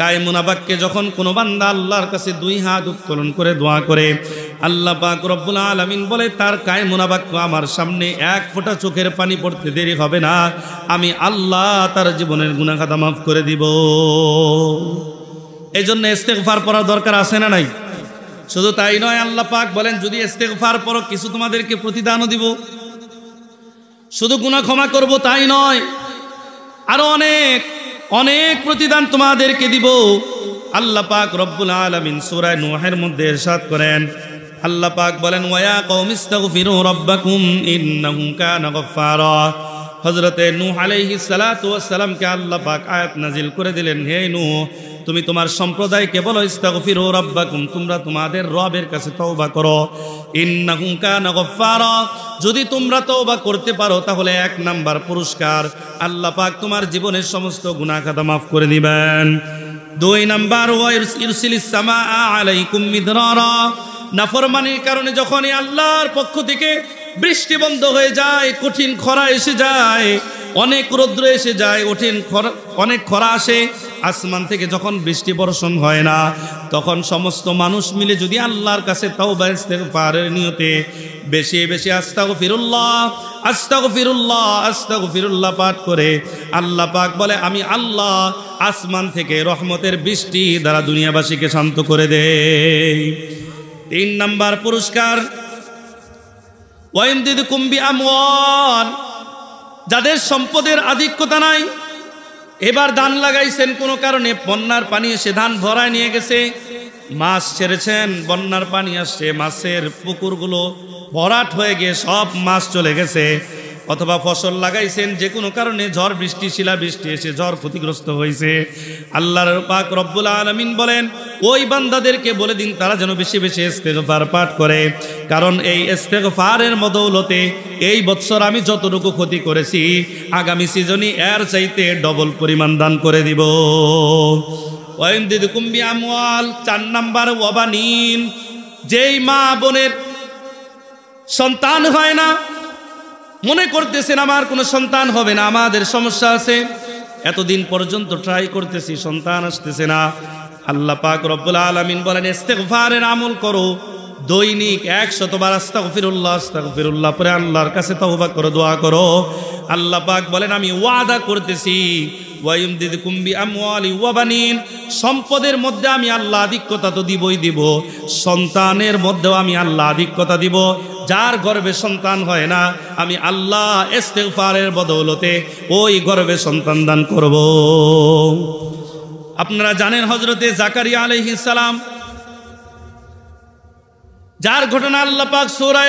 কায়মুনা বাক্যে যখন কোনো বান্দা আল্লাহর কাছে দুই হাত উত্তোলন করে দোয়া করে, আল্লাহ পাক রব্বুল আলামিন বলে তার কায়মুনা বাক্য আমার সামনে এক ফোঁটা চোখের পানি পড়তে দেরি হবে না, আমি আল্লাহ তার জীবনের গুনাহ খাতা মাফ করে দিব। এই জন্য ইস্তেগফার পড়ার দরকার আছে না নাই? শুধু তাই নয়, আল্লাহ পাক বলেন যদি ইস্তেগফার পড়ো কিছু তোমাদেরকে প্রতিদানও দিব। শুধু গুনাহ ক্ষমা করব তাই নয়, আরো অনেক অনেক প্রতিদান তোমাদেরকে দিব। আল্লাহ পাক রব্বুল আলামিন সূরা নূহের মধ্যে ইরশাদ করেন, আল্লাহ পাক বলেন ওয়া কওমিস্তাগফিরু রাব্বাকুম ইন্নাহু কানা গফফারা। হযরতে নূহ আলাইহিস সালাতু ওয়াস সালামকে আল্লাহ পাক আয়াত নাজিল করে দিলেন, হে নূহ তুমি তোমার সম্প্রদায়কে বলো ইস্তাগফিরু রাব্বাকুম, তোমরা তোমাদের রবের কাছে তওবা করো, ইন্নাহু কানা গফফারা। যদি তোমরা তওবা করতে পারো তাহলে এক নাম্বার পুরস্কার আল্লাহ পাক তোমার জীবনের সমস্ত গুনাহ খাতা মাফ করে দিবেন। দুই নাম্বার ওয়া ইরসিলিস সামাআ আলাইকুম মিদরারা। নাফরমানির কারণে যখনই আল্লাহর পক্ষ থেকে বৃষ্টি বন্ধ হয়ে যায়, কঠিন খরা এসে যায়, অনেক রৌদ্র এসে যায়, অনেক খরা আসে, আসমান থেকে যখন বৃষ্টি বর্ষণ হয় না, তখন সমস্ত মানুষ মিলে যদি আল্লাহর কাছে তাওবা ইস্তেগফারের নিয়তে বেশি বেশি আস্তাগফিরুল্লাহ আস্তাগফিরুল্লাহ আস্তাগফিরুল্লাহ পাঠ করে, আল্লাহ পাক বলে আমি আল্লাহ আসমান থেকে রহমতের বৃষ্টি দ্বারা দুনিয়াবাসীকে শান্ত করে দেই। তিন নাম্বার পুরস্কার ওয়াইমদিদকুম বিআমওয়াল। যাদের সম্পদের আধিক্যতা নাই, এবার ধান লাগাইছেন কোনো কারণে, বন্যার পানি এসে ধান ভরায় নিয়ে গেছে, মাছ ছেড়েছেন, বন্যার পানি আসছে, মাছের পুকুরগুলো ভরাট হয়ে গিয়ে সব মাছ চলে গেছে, অথবা ফসল লাগাইছেন, যে কোনো কারণে ঝড় বৃষ্টি শিলা বৃষ্টি এসে ঝড় ক্ষতিগ্রস্ত হয়েছে, আল্লাহর পাক রব্বুল আলামিন বলেন ওই বান্দাদেরকে বলে দিন তারা যেন বেশি বেশি ইস্তেগফার পাঠ করে, কারণ এই ইস্তেগফারের বদৌলতে এই বছর আমি যতটুকু ক্ষতি করেছি আগামী সিজনে এর চাইতে ডবল পরিমাণ দান করে দিব। ওয়াইমদিদকুম বিআমওয়াল। 4 নাম্বার ওয়াবানিন। যেই মা বোনের সন্তান হয় না, মনে করতেছেন আমার কোনো সন্তান হবে না, আমাদের সমস্যা আছে, এতদিন পর্যন্ত ট্রাই করতেছি সন্তান আসতেছে না, আল্লাহ পাক রব্বুল আলামিন বলেন ইস্তেগফারের আমল করো, দৈনিক 100 বার আস্তাগফিরুল্লাহ আস্তাগফিরুল্লাহ পরে আল্লাহর কাছে তওবা করো, দোয়া করো। আল্লাহ পাক বলেন আমি ওয়াদা করতেছি ওয়াইমদিদকুম বিআমওয়ালি ওয়া বানিন, সম্পদের মধ্যে আমি আল্লাহ আধিক্যতা তো দিবই দিব, সন্তানের মধ্যেও আমি আল্লাহ আধিক্যতা দিব। যার গর্ভে সন্তান হয় না, আমি আল্লাহ ইস্তিগফারের বদৌলতে ওই গর্ভে সন্তান দান করব। আপনারা জানেন হযরতে জাকারিয়া আলাইহিস সালাম, যার ঘটনা আল্লাহ পাক সূরা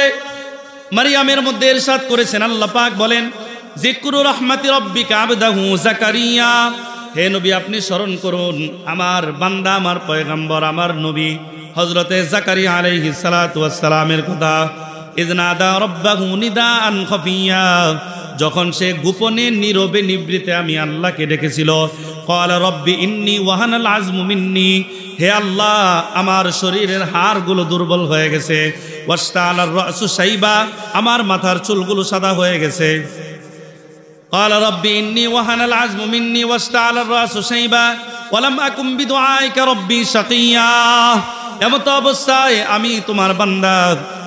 মারইয়ামের মধ্যে ইরশাদ করেছেন। আল্লাহ পাক বলেন, যিকরু রাহমাতি রাব্বিকা আবদাহু জাকারিয়া, হে নবী আপনি স্মরণ করুন আমার বান্দা, আমার পয়গম্বর, আমার নবী হযরতে জাকারিয়া আলাইহিস সালাতু ওয়াস সালামের কথা। ইযনাদা রাব্বাহু নিদাআন খাফিয়া, যখন সে গোপনে নীরবে নিভৃতে আমি আল্লাহকে ডেকেছিল। ক্বালা রব্বি ইন্নী ওয়াহানাল আযমু মিন্নী, হে আল্লাহ আমার শরীরের হাড়গুলো দুর্বল হয়ে গেছে। ওয়াশতাআলার রাসু শাইবা, আমার মাথার চুলগুলো সাদা হয়ে গেছে। ক্বালা রব্বি ইন্নী ওয়াহানাল আযমু মিন্নী ওয়াশতাআলার রাসু শাইবা ওয়ালাম আকুম বিদুআইকা রব্বি শাকিয়া, এমত অবস্থায় আমি তোমার বান্দা,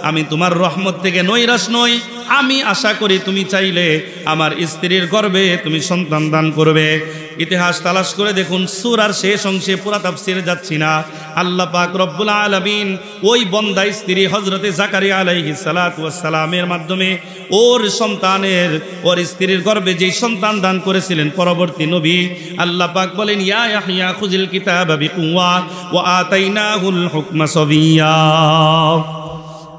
আমি তোমার রহমত থেকে নৈরাশ নই। আমি আশা করি তুমি চাইলে আমার স্ত্রীর গর্ভে তুমি সন্তান দান করবে। ইতিহাস তালাশ করে দেখুন, সূরার শেষ অংশে, পুরা তাফসিরে যাচ্ছি না, আল্লাহ পাক রব্বুল আলামিন ওই বন্দা স্ত্রী হযরতে জাকারিয়া আলাইহিস সালাতু ওয়াস সালামের মাধ্যমে ওর সন্তানের, ওর স্ত্রীর গর্ভে যেই সন্তান দান করেছিলেন পরবর্তী নবী, আল্লাহ পাক বলেন, ইয়া ইয়াহইয়া খুযিল কিতাবা বিকুওয়া ওয়া আতাইনাহুল হুকমা সাবিয়্যা।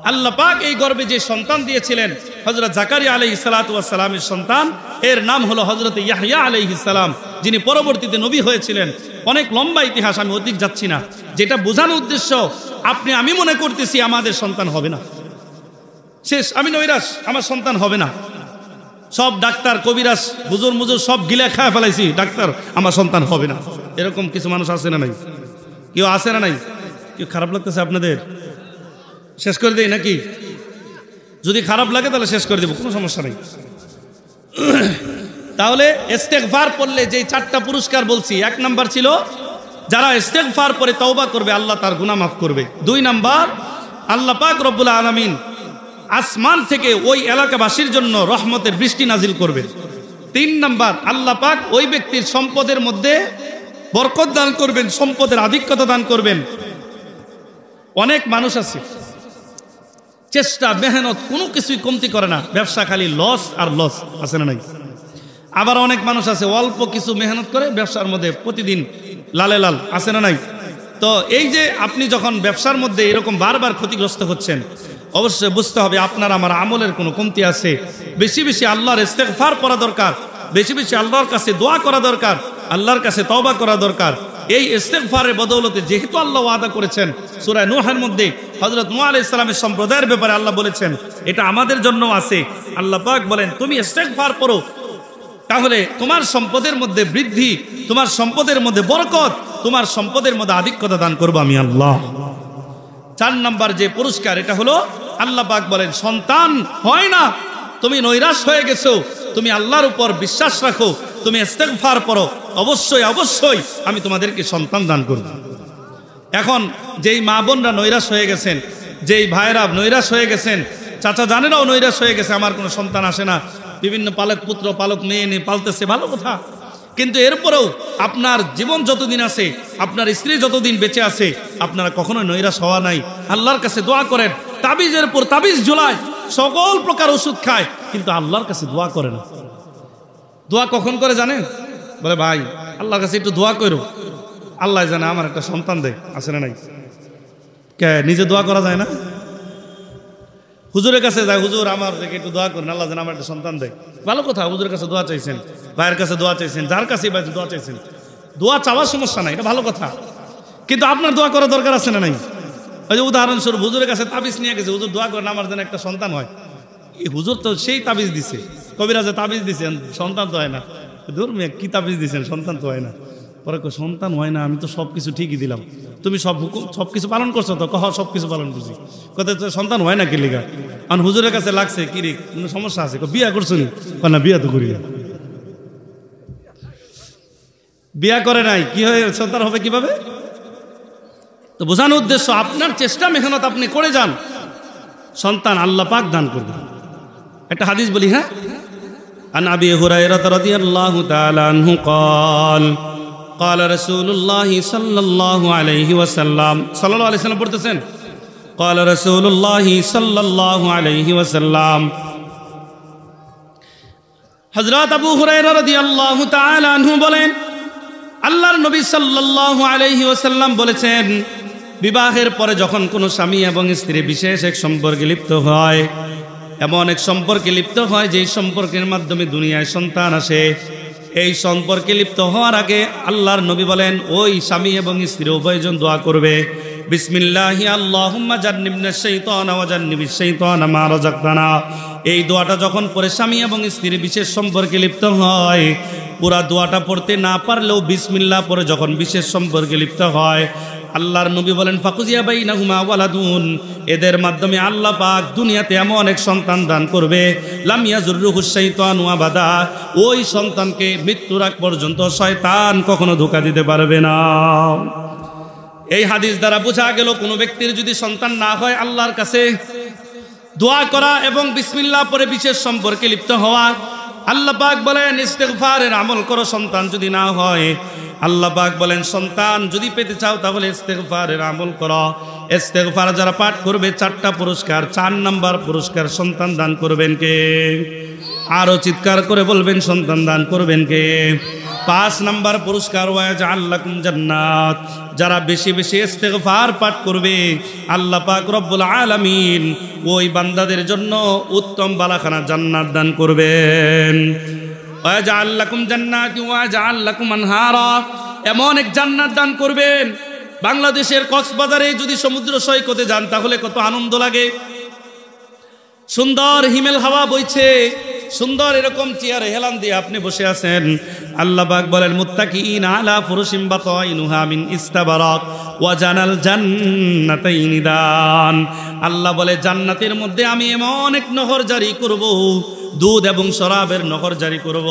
আল্লাহ পাক এই গর্ভে যে সন্তান দিয়েছিলেন হযরত জাকারিয়া আলাইহিস সালাতু ওয়াস সালামের সন্তান, এর নাম হলো হযরত ইয়াহইয়া আলাইহিস সালাম, যিনি পরবর্তীতে নবী হয়েছিলেন। অনেক লম্বা ইতিহাস, আমি অধিক যাচ্ছি না। যেটা বোঝানোর উদ্দেশ্য, আমি মনে করতেছি আমাদের সন্তান হবে না, শেষ, আমি নৈরাশ, আমার সন্তান হবে না। সব ডাক্তার, কবিরাজ, হুজুর মুজুর সব গিলা খায় ফেলাইছি, ডাক্তার আমার সন্তান হবে না। এরকম কিছু মানুষ আছে না নাই? কেউ আছে না নাই? কেউ খারাপ লাগতেছে আপনাদের? শেষ করে দেই নাকি? যদি খারাপ লাগে তাহলে শেষ করে দেব, কোনো সমস্যা নেই। তাহলে ইস্তেগফার পড়লে যে 4টা পুরস্কার বলছি, 1 নাম্বার ছিল যারা ইস্তেগফার পরে তওবা করবে আল্লাহ তার গুনাহ মাফ করবে। 2 নাম্বার, আল্লাহ পাক রব্বুল আলামিন আসমান থেকে ওই এলাকাবাসীর জন্য রহমতের বৃষ্টি নাজিল করবে। 3 নাম্বার, আল্লাহ পাক ওই ব্যক্তির সম্পদের মধ্যে বরকত দান করবেন, সম্পদের আধিক্যতা দান করবেন। অনেক মানুষ আছে চেষ্টা মেহনত কোনো কিছুই কমতি করে না, ব্যবসা খালি লস আর লস, আছে না নাই? আবার অনেক মানুষ আছে অল্প কিছু মেহনত করে ব্যবসার মধ্যে প্রতিদিন লালে লাল, আছে না নাই? তো এই যে আপনি যখন ব্যবসার মধ্যে এরকম বারবার ক্ষতিগ্রস্ত হচ্ছেন, অবশ্যই বুঝতে হবে আপনার আমার আমলের কোনো কমতি আছে। বেশি বেশি আল্লাহর ইস্তেগফার করা দরকার, বেশি বেশি আল্লাহর কাছে দোয়া করা দরকার, আল্লাহর কাছে তওবা করা দরকার। এই ইস্তেগফারের বদৌলতে যেহেতু আল্লাহ ওয়াদা করেছেন সূরা নূহের মধ্যে হযরত নূহ আলাইহিস সালামের সম্প্রদায়ের ব্যাপারে আল্লাহ বলেছেন, এটা আমাদের জন্য আছে। আল্লাহ পাক বলেন, তুমি ইস্তেগফার করো, তাহলে তোমার সম্পদের মধ্যে বৃদ্ধি, তোমার সম্পদের মধ্যে বরকত, তোমার সম্পদের মধ্যে আধিক্যতা দান করব আমি আল্লাহ। 4 নাম্বার যে পুরস্কার, এটা হলো আল্লাহ পাক বলেন, সন্তান হয় না, তুমি নৈরাশ হয়ে গেছো, তুমি আল্লাহর উপর বিশ্বাস রাখো, তুমি ইস্তেগফার পড়ো, অবশ্যই অবশ্যই আমি তোমাদেরকে সন্তান দান করব। এখন যেই মা বোনরা নৈরাশ হয়ে গেছেন, যেই ভাইরা নৈরাশ হয়ে গেছেন, চাচা জানেরাও নৈরাশ হয়ে গেছে, আমার কোনো সন্তান আসে না, বিভিন্ন পালক পুত্র পালক মেয়ে নিয়ে পালতেছে, ভালো কথা, কিন্তু এরপরেও আপনার জীবন যতদিন আছে, আপনার স্ত্রী যতদিন বেঁচে আছে, আপনারা কখনো নৈরাশ হওয়া নাই। আল্লাহর কাছে দোয়া করেন, তাবিজের পর তাবিজ ঝোলায়, সকল প্রকার ওষুধ খায়, কিন্তু আল্লাহর কাছে দোয়া করে না। দোয়া কখন করে জানেন? বলে ভাই আল্লাহর কাছে একটু দোয়া করো, আল্লাহ জানে আমার একটা সন্তান দেয়, আছে না নাই? কে নিজে দোয়া করা যায় না? হুজুরের কাছে যায়, হুজুর আমার দেখে একটু দোয়া করেন, আল্লাহ জানে আমার একটা সন্তান দেয়, ভালো কথা। হুজুরের কাছে দোয়া চাইছেন, ভাইয়ের কাছে দোয়া চাইছেন, যার কাছে দোয়া চাইছেন, দোয়া চাওয়ার সমস্যা নাই, এটা ভালো কথা, কিন্তু আপনার দোয়া করার দরকার আছে না নাই? ওই যে উদাহরণস্বরূপ হুজুরের কাছে তাবিজ নিয়ে গেছে, হুজুর দোয়া করেন আমার যেন একটা সন্তান হয়। এই হুজুর তো সেই তাবিজ দিছে, কবিরাজে তাবিজ দিছেন, সন্তান তো হয় না। ধর মেয়ে কি তাবিজ দিছেন, সন্তান তো হয় না। পরে সন্তান হয় না, আমি তো সব কিছু ঠিকই দিলাম, তুমি সব হুকুম সব কিছু পালন করছো তো? কহ সব কিছু পালন করছি। কথা সন্তান হয় না কি লিগা? কারণ হুজুরের কাছে লাগছে কি রে, কোনো সমস্যা আছে? বিয়া করছো নি? না বিয়া তো করি না। বিয়া করে নাই, কি হয়ে সন্তান হবে কিভাবে? তো বোঝানোর উদ্দেশ্য, আপনার চেষ্টা মেহনত আপনি করে যান, সন্তান আল্লাহ পাক দান করবেন। একটা হাদিস বলি, হ্যাঁ, আন আবি হুরায়রা রাদিয়াল্লাহু তাআলা আনহু قال قال رسول الله صلى الله عليه وسلم صلى الله عليه وسلم পড়তেছেন قال رسول الله صلى الله عليه وسلم হযরত আবু হুরায়রা রাদিয়াল্লাহু তাআলা আনহু বলেন আল্লাহর নবী সাল্লাল্লাহু আলাইহি ওয়াসাল্লাম বলেছেন বিবাহের পরে যখন কোনো স্বামী এবং স্ত্রী বিশেষ এক সম্পর্কে লিপ্ত হয়, এমন এক সম্পর্কে লিপ্ত হয় যেই সম্পর্কের মাধ্যমে দুনিয়ায় সন্তান আসে, এই সম্পর্কে লিপ্ত হওয়ার আগে আল্লাহর নবী বলেন ওই স্বামী এবং স্ত্রী উভয়জন দোয়া করবে বিসমিল্লাহি আল্লাহুম্মা জান্নিবনাশ শাইতানা ওয়া জান্নিবিশ শাইতানা মা রাযাকতানা। এই দোয়াটা যখন পরে স্বামী এবং স্ত্রী বিশেষ সম্পর্কে লিপ্ত হয়, পুরা দোয়াটা পড়তে না পারলেও বিসমিল্লাহ পরে যখন বিশেষ সম্পর্কে লিপ্ত হয়, আল্লাহর নবী বলেন ফাকুজিয়া বাইনাহুমা ওয়ালাদুন, এদের মাধ্যমে আল্লাহ পাক দুনিয়াতে এমন এক সন্তান দান করবে লাম ইয়াজুররুহু শাইতানু আবাদা, ওই সন্তানকে মৃত্যুর আগ পর্যন্ত শয়তান কখনো ধোঁকা দিতে পারবে না। এই হাদিস দ্বারা বোঝা গেল কোনো ব্যক্তির যদি সন্তান না হয় আল্লাহর কাছে দোয়া করা এবং বিসমিল্লাহ পরে বিশেষ সম্পর্কে লিপ্ত হওয়া। আল্লাহ পাক বলেন ইস্তেগফারের আমল করো, সন্তান যদি না হয় আল্লাহ পাক বলেন সন্তান যদি পেতে চাও তাহলে ইস্তেগফারের আমল করো। ইস্তেগফার যারা পাঠ করবে 4টা পুরস্কার, 4 নাম্বার পুরস্কার সন্তান দান করবেন কে? আরো চিৎকার করে বলবেন সন্তান দান করবেন কে? 5 নাম্বার পুরস্কার ওয়াজআল লাকুম জান্নাত, যারা বেশি বেশি ইস্তেগফার পাঠ করবে আল্লাহ পাক রব্বুল আলামিন ওই বান্দাদের জন্য উত্তম বালাখানা জান্নাত দান করবেন। ওয়াজআল লাকুম জান্নাতি ওয়াজআল লাকুম আনহারা, এমন এক জান্নাত দান করবেন। বাংলাদেশের কক্সবাজারে যদি সমুদ্র সৈকতে যান তাহলে কত আনন্দ লাগে, সুন্দর হিমেল হাওয়া বইছে, সুন্দর এরকম চেয়ারে হেলান দিয়ে আপনি বসে আছেন। আল্লাহ পাক বলেন মুত্তাকিন আলা ফুরুশিম বাতাইনুহা মিন ইস্তাবারাক ওয়া জানাল জান্নাতাইনি দান। আল্লাহ বলে জান্নাতের মধ্যে আমি এমন এক নহর জারি করব, দুধ এবং শরাবের নহর জারি করব।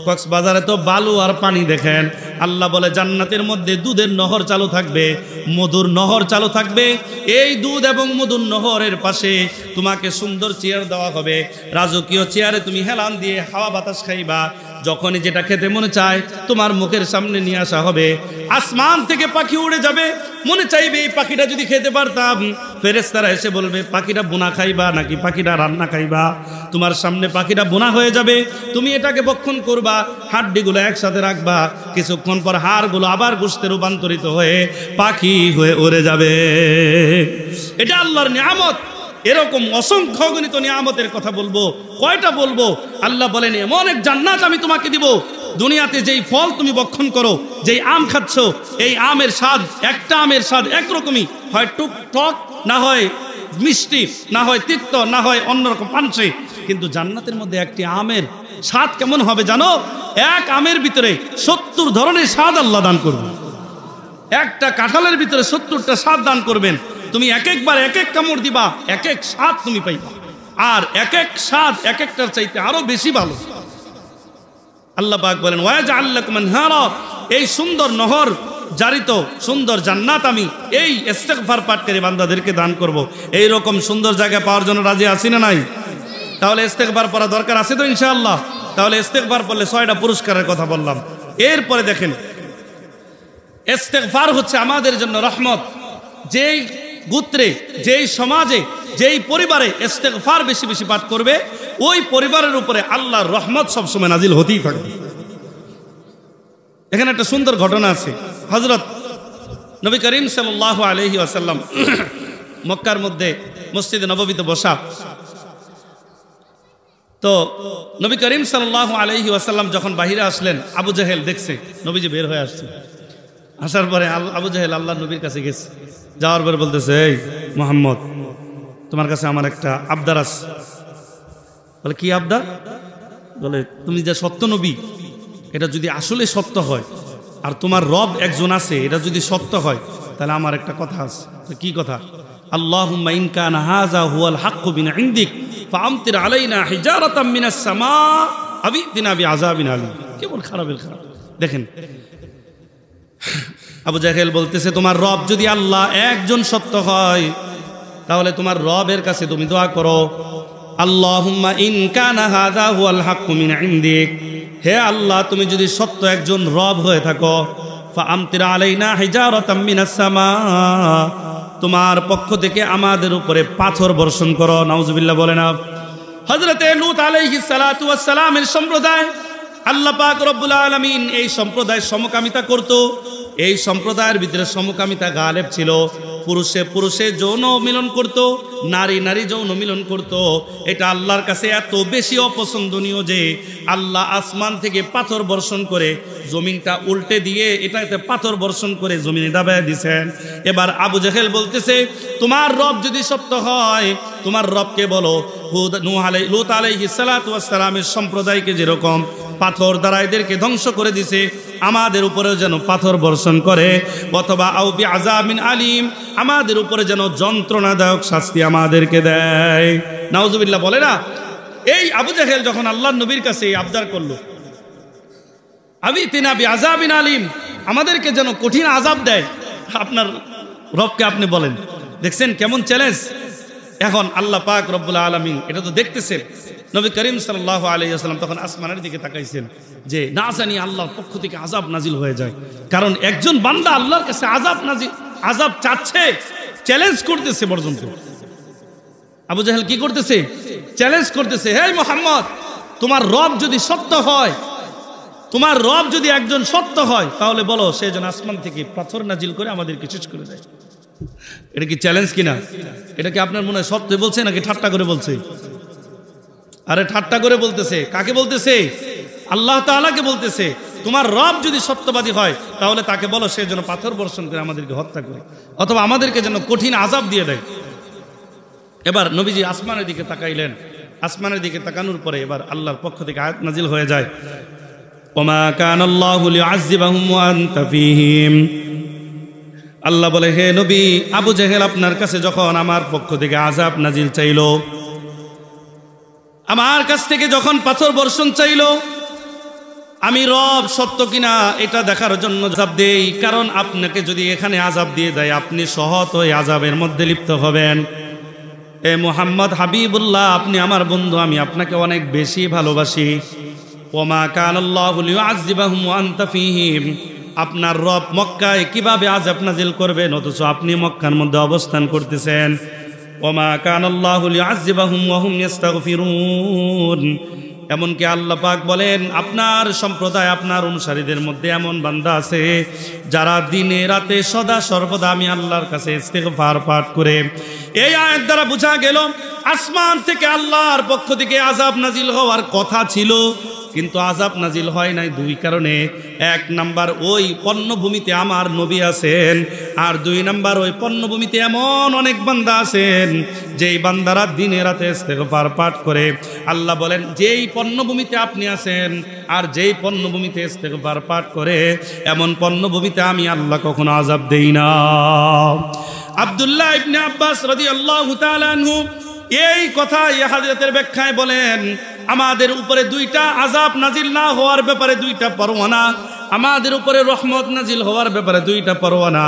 কক্সবাজারে তো বালু আর পানি দেখেন, আল্লাহ বলে জান্নাতের মধ্যে দুধের নহর চালু থাকবে, মধুর নহর চালু থাকবে। এই দুধ এবং মধুর নহরের পাশে তোমাকে সুন্দর চেয়ার দেওয়া হবে, রাজকীয় চেয়ারে তুমি হেলান দিয়ে হাওয়া বাতাস খাইবা। যখনই যেটা খেতে মনে চায় তোমার মুখের সামনে নিয়ে আসা হবে। আসমান থেকে পাখি উড়ে যাবে, মনে চাইবে এই পাখিটা যদি খেতে পারতাম। ফেরেশতারা এসে বলবে পাখিটা বোনা খাইবা নাকি পাখিটা রান্না খাইবা? তোমার সামনে পাখিটা বোনা হয়ে যাবে, তুমি এটাকে ভক্ষণ করবা, হাড্ডিগুলো একসাথে রাখবা, কিছুক্ষণ পর হাড়গুলো আবার গোশতে রূপান্তরিত হয়ে পাখি হয়ে উড়ে যাবে। এটা আল্লাহর নিয়ামত। এরকম অসংখ্য গণিত নিয়ামতের কথা বলবো, কয়টা বলবো? আল্লাহ বলেন এমন এক জান্নাত আমি তোমাকে দিব, দুনিয়াতে যেই ফল তুমি ভক্ষণ করো, যেই আম খাচ্ছ, এই আমের স্বাদ, একটা আমের স্বাদ একরকমই, হয় টক, না হয় মিষ্টি, না হয় তিক্ত, না হয় অন্যরকম পানসে। কিন্তু জান্নাতের মধ্যে একটি আমের স্বাদ কেমন হবে জানো? এক আমের ভিতরে 70 ধরনের স্বাদ আল্লাহ দান করবেন। একটা কাঁঠালের ভিতরে 70টা স্বাদ দান করবেন। তুমি এক একবার এক এক কামড় দিবা, এক এক স্বাদ তুমি পাইবা, আর এক এক স্বাদ এক একটার চাইতে আরো বেশি ভালো। আল্লাহ পাক বলেন ওয়াজআল লাকুম আনহারা, এই সুন্দর নহর জারিত সুন্দর জান্নাত আমি এই ইস্তেগফার পাঠকারী বান্দাদেরকে দান করব। এই রকম সুন্দর জায়গা পাওয়ার জন্য রাজি আছি না নাই? তাহলে ইস্তেগফার পড়া দরকার আছে তো ইনশাআল্লাহ। তাহলে ইস্তেগফার পড়লে 6টা পুরস্কারের কথা বললাম। এরপরে দেখেন ইস্তেগফার হচ্ছে আমাদের জন্য রহমত। যেই গোত্রে, যেই সমাজে, যেই পরিবারে ইস্তেগফার বেশি বেশি পাঠ করবে ওই পরিবারের উপরে আল্লাহর রহমত সবসময় নাজিল হতেই থাকবে। এখানে একটা সুন্দর ঘটনা আছে। হযরত নবী করিম সাল্লাল্লাহু আলাইহি ওয়াসাল্লাম মক্কার মধ্যে মসজিদে নববীতে বসা, তো নবী করিম সাল্লাল্লাহু আলাইহি ওয়াসাল্লাম যখন বাহিরে আসলেন, আবু জাহেল দেখছে নবীজি বের হয়ে আসছে। আসার পরে আবু জাহেল আল্লাহ নবীর কাছে গেছে, যাওয়ার পরে বলতেছে এই মুহাম্মদ, তোমার কাছে আমার একটা আবদার আছে। বলে কি আবদার? বলে তুমি যে সত্য নবী, এটা যদি আসলে সত্য হয় আর তোমার রব একজন আছে, এটা যদি সত্য হয় তাহলে আমার একটা কথা আছে। কি কথা? আল্লাহুম্মা ইন কানা হাযা হুয়াল হাক্কু মিন ইনদিক ফাআমতির আলাইনা হিজারাতাম মিনাস সামা আবিদিনা বিআযাবিন আলীম। কেমন খারাপের খারাপ দেখেন। আবু জাহেল বলতেছে তোমার রব যদি আল্লাহ একজন সত্য হয় তাহলে তোমার রবের কাছে তুমি দোয়া করো, আল্লাহুম্মা ইন কানা হাযা হুয়াল হাক্কু মিন ইনদিক, হে আল্লাহ তুমি যদি সত্য একজন রব হয়ে থাকো, ফাআমতির আলাইনা হিজারাতাম মিনাস সামা, তোমার পক্ষ থেকে আমাদের উপরে পাথর বর্ষণ করো। নাউজুবিল্লাহ বলে না। হযরতে লূত আলাইহিস সালাতু ওয়াস সালামের সম্প্রদায়, আল্লাহ পাক রব্বুল আলামিন এই সম্প্রদায়ের সমকামিতা করত। এই সম্প্রদায়ের ভিতরে সমকামিতা গালেব ছিল। পুরুষে পুরুষে যৌন মিলন করত, নারী নারী যৌন মিলন করত। এটা আল্লাহর কাছে এত বেশি অপছন্দনীয় যে আল্লাহ আসমান থেকে পাথর বর্ষণ করে জমিনটা উল্টে দিয়ে এটাতে পাথর বর্ষণ করে জমিনে ডাবায় দিয়েছেন। এবার আবু জেহেল বলতেছে, তোমার রব যদি সত্য হয় তোমার রবকে বলো লূত আলাইহিস সালাতু ওয়াস সালামের সম্প্রদায়কে যেরকম পাথর দ্বারা এদেরকে ধ্বংস করে দিছে, আমাদের উপরেও যেন পাথর বর্ষণ করে, অথবা আও বিআযাবিন আলিম, আমাদের উপরে যেন যন্ত্রণাদায়ক শাস্তি আমাদেরকে দেয়। নাউজুবিল্লাহ বলে না। এই আবু জেহেল যখন আল্লাহর নবীর কাছে আবদার করলো, আবিতিনা বিআযাবিন আলিম, আমাদেরকে যেন কঠিন আযাব দেয়, আপনার রবকে আপনি বলেন। দেখছেন কেমন চ্যালেঞ্জ। এখন আল্লাহ পাক রব্বুল আলামিন এটা তো দেখতেছেন। নবী করিম সাল্লাল্লাহু আলাইহি ওয়াসাল্লাম তখন আসমানের দিকে তাকাইছেন যে না জানি আল্লাহর পক্ষ থেকে আযাব নাজিল হয়ে যায়। কারণ একজন বান্দা আল্লাহর কাছে আযাব চাচ্ছে, চ্যালেঞ্জ করতেছে পর্যন্ত। আবু জাহেল কি করতেছে? চ্যালেঞ্জ করতেছে, হে মুহাম্মদ, তোমার রব যদি সত্য হয়, তোমার রব যদি একজন সত্য হয়, তাহলে বলো সে যেন আসমান থেকে পাথর নাজিল করে আমাদেরকে শেষ করে দেয়। এটা কি চ্যালেঞ্জ কিনা? এটা কি আপনার মনে হয় সত্য বলছে নাকি ঠাট্টা করে বলছে? আরে ঠাট্টা করে বলতেছে। কাকে বলতেছে? আল্লাহ তাআলাকে বলতেছে। তোমার রব যদি সত্যবাদী হয় তাহলে তাকে বলো সে যেন পাথর বর্ষণ করে আমাদেরকে হত্যা করে, অথবা আমাদেরকে যেন কঠিন আযাব দিয়ে দেয়। এবার নবীজি আসমানের দিকে তাকাইলেন। আসমানের দিকে তাকানোর পরে এবার আল্লাহর পক্ষ থেকে আয়াত নাজিল হয়ে যায়, ওমা কানাল্লাহু লিউআযযিবাহুম ওয়া আনতা ফীহিম। আল্লাহ বলে, হে নবী, আবু জেহেল আপনার কাছে যখন আমার পক্ষ থেকে আযাব নাজিল চাইলো, আমার কাছ থেকে যখন পাথর বর্ষণ চাইলো, আমি রব সত্য কিনা এটা দেখার জন্য আযাব দেই। কারণ আপনাকে যদি এখানে আযাব দিয়ে দেয় আপনি সহত হয়ে আযাবের মধ্যে লিপ্ত হবেন। এ মুহাম্মদ হাবিবুল্লাহ, আপনি আমার বন্ধু, আমি আপনাকে অনেক বেশি ভালোবাসি। ওমা কানাল্লাহু লিউআযযিবাহুম ওয়া আনতা ফীহিম। আপনার রব মক্কায় কিভাবে আযাব নাজিল করবেন অথচ আপনি মক্কার মধ্যে অবস্থান করতেছেন। ওমা কানাল্লাহু লিউআযযিবাহুম ওয়া হুম ইস্তাগফিরুন। এমনকি আল্লাহ পাক বলেন, আপনার সম্প্রদায়, আপনার অনুসারীদের মধ্যে এমন বান্দা আছে যারা দিনে রাতে সদা সর্বদা আমি আল্লাহর কাছে ইস্তিগফার পাঠ করে। এই আয়াত দ্বারা বোঝা গেল আসমান থেকে আল্লাহর পক্ষ থেকে আযাব নাজিল হওয়ার কথা ছিল, কিন্তু আযাব নাজিল হয় নাই দুই কারণে। এক নাম্বার, ওই পণ্যভূমিতে আমার নবী আছেন, আর দুই নাম্বার, ওই পণ্যভূমিতে এমন অনেক বান্দা আছেন যেই বান্দারা দিনে রাতে ইস্তিগফার পাঠ করে। আল্লাহ বলেন, যেই পণ্যভূমিতে আপনি আছেন আর যেই পণ্যভূমিতে ইস্তিগফার পাঠ করে, এমন পণ্যভূমিতে আমি আল্লাহ কখনো আযাব দেই না। আব্দুল্লাহ ইবনে আব্বাস রাদিয়াল্লাহু তাআলা আনহু এই কথা এই হাদিসের ব্যাখ্যায় বলেন, আমাদের উপরে দুইটা আযাব নাজিল না হওয়ার ব্যাপারে দুইটা পরোয়ানা, আমাদের উপরে রহমত নাজিল হওয়ার ব্যাপারে দুইটা পরোয়ানা।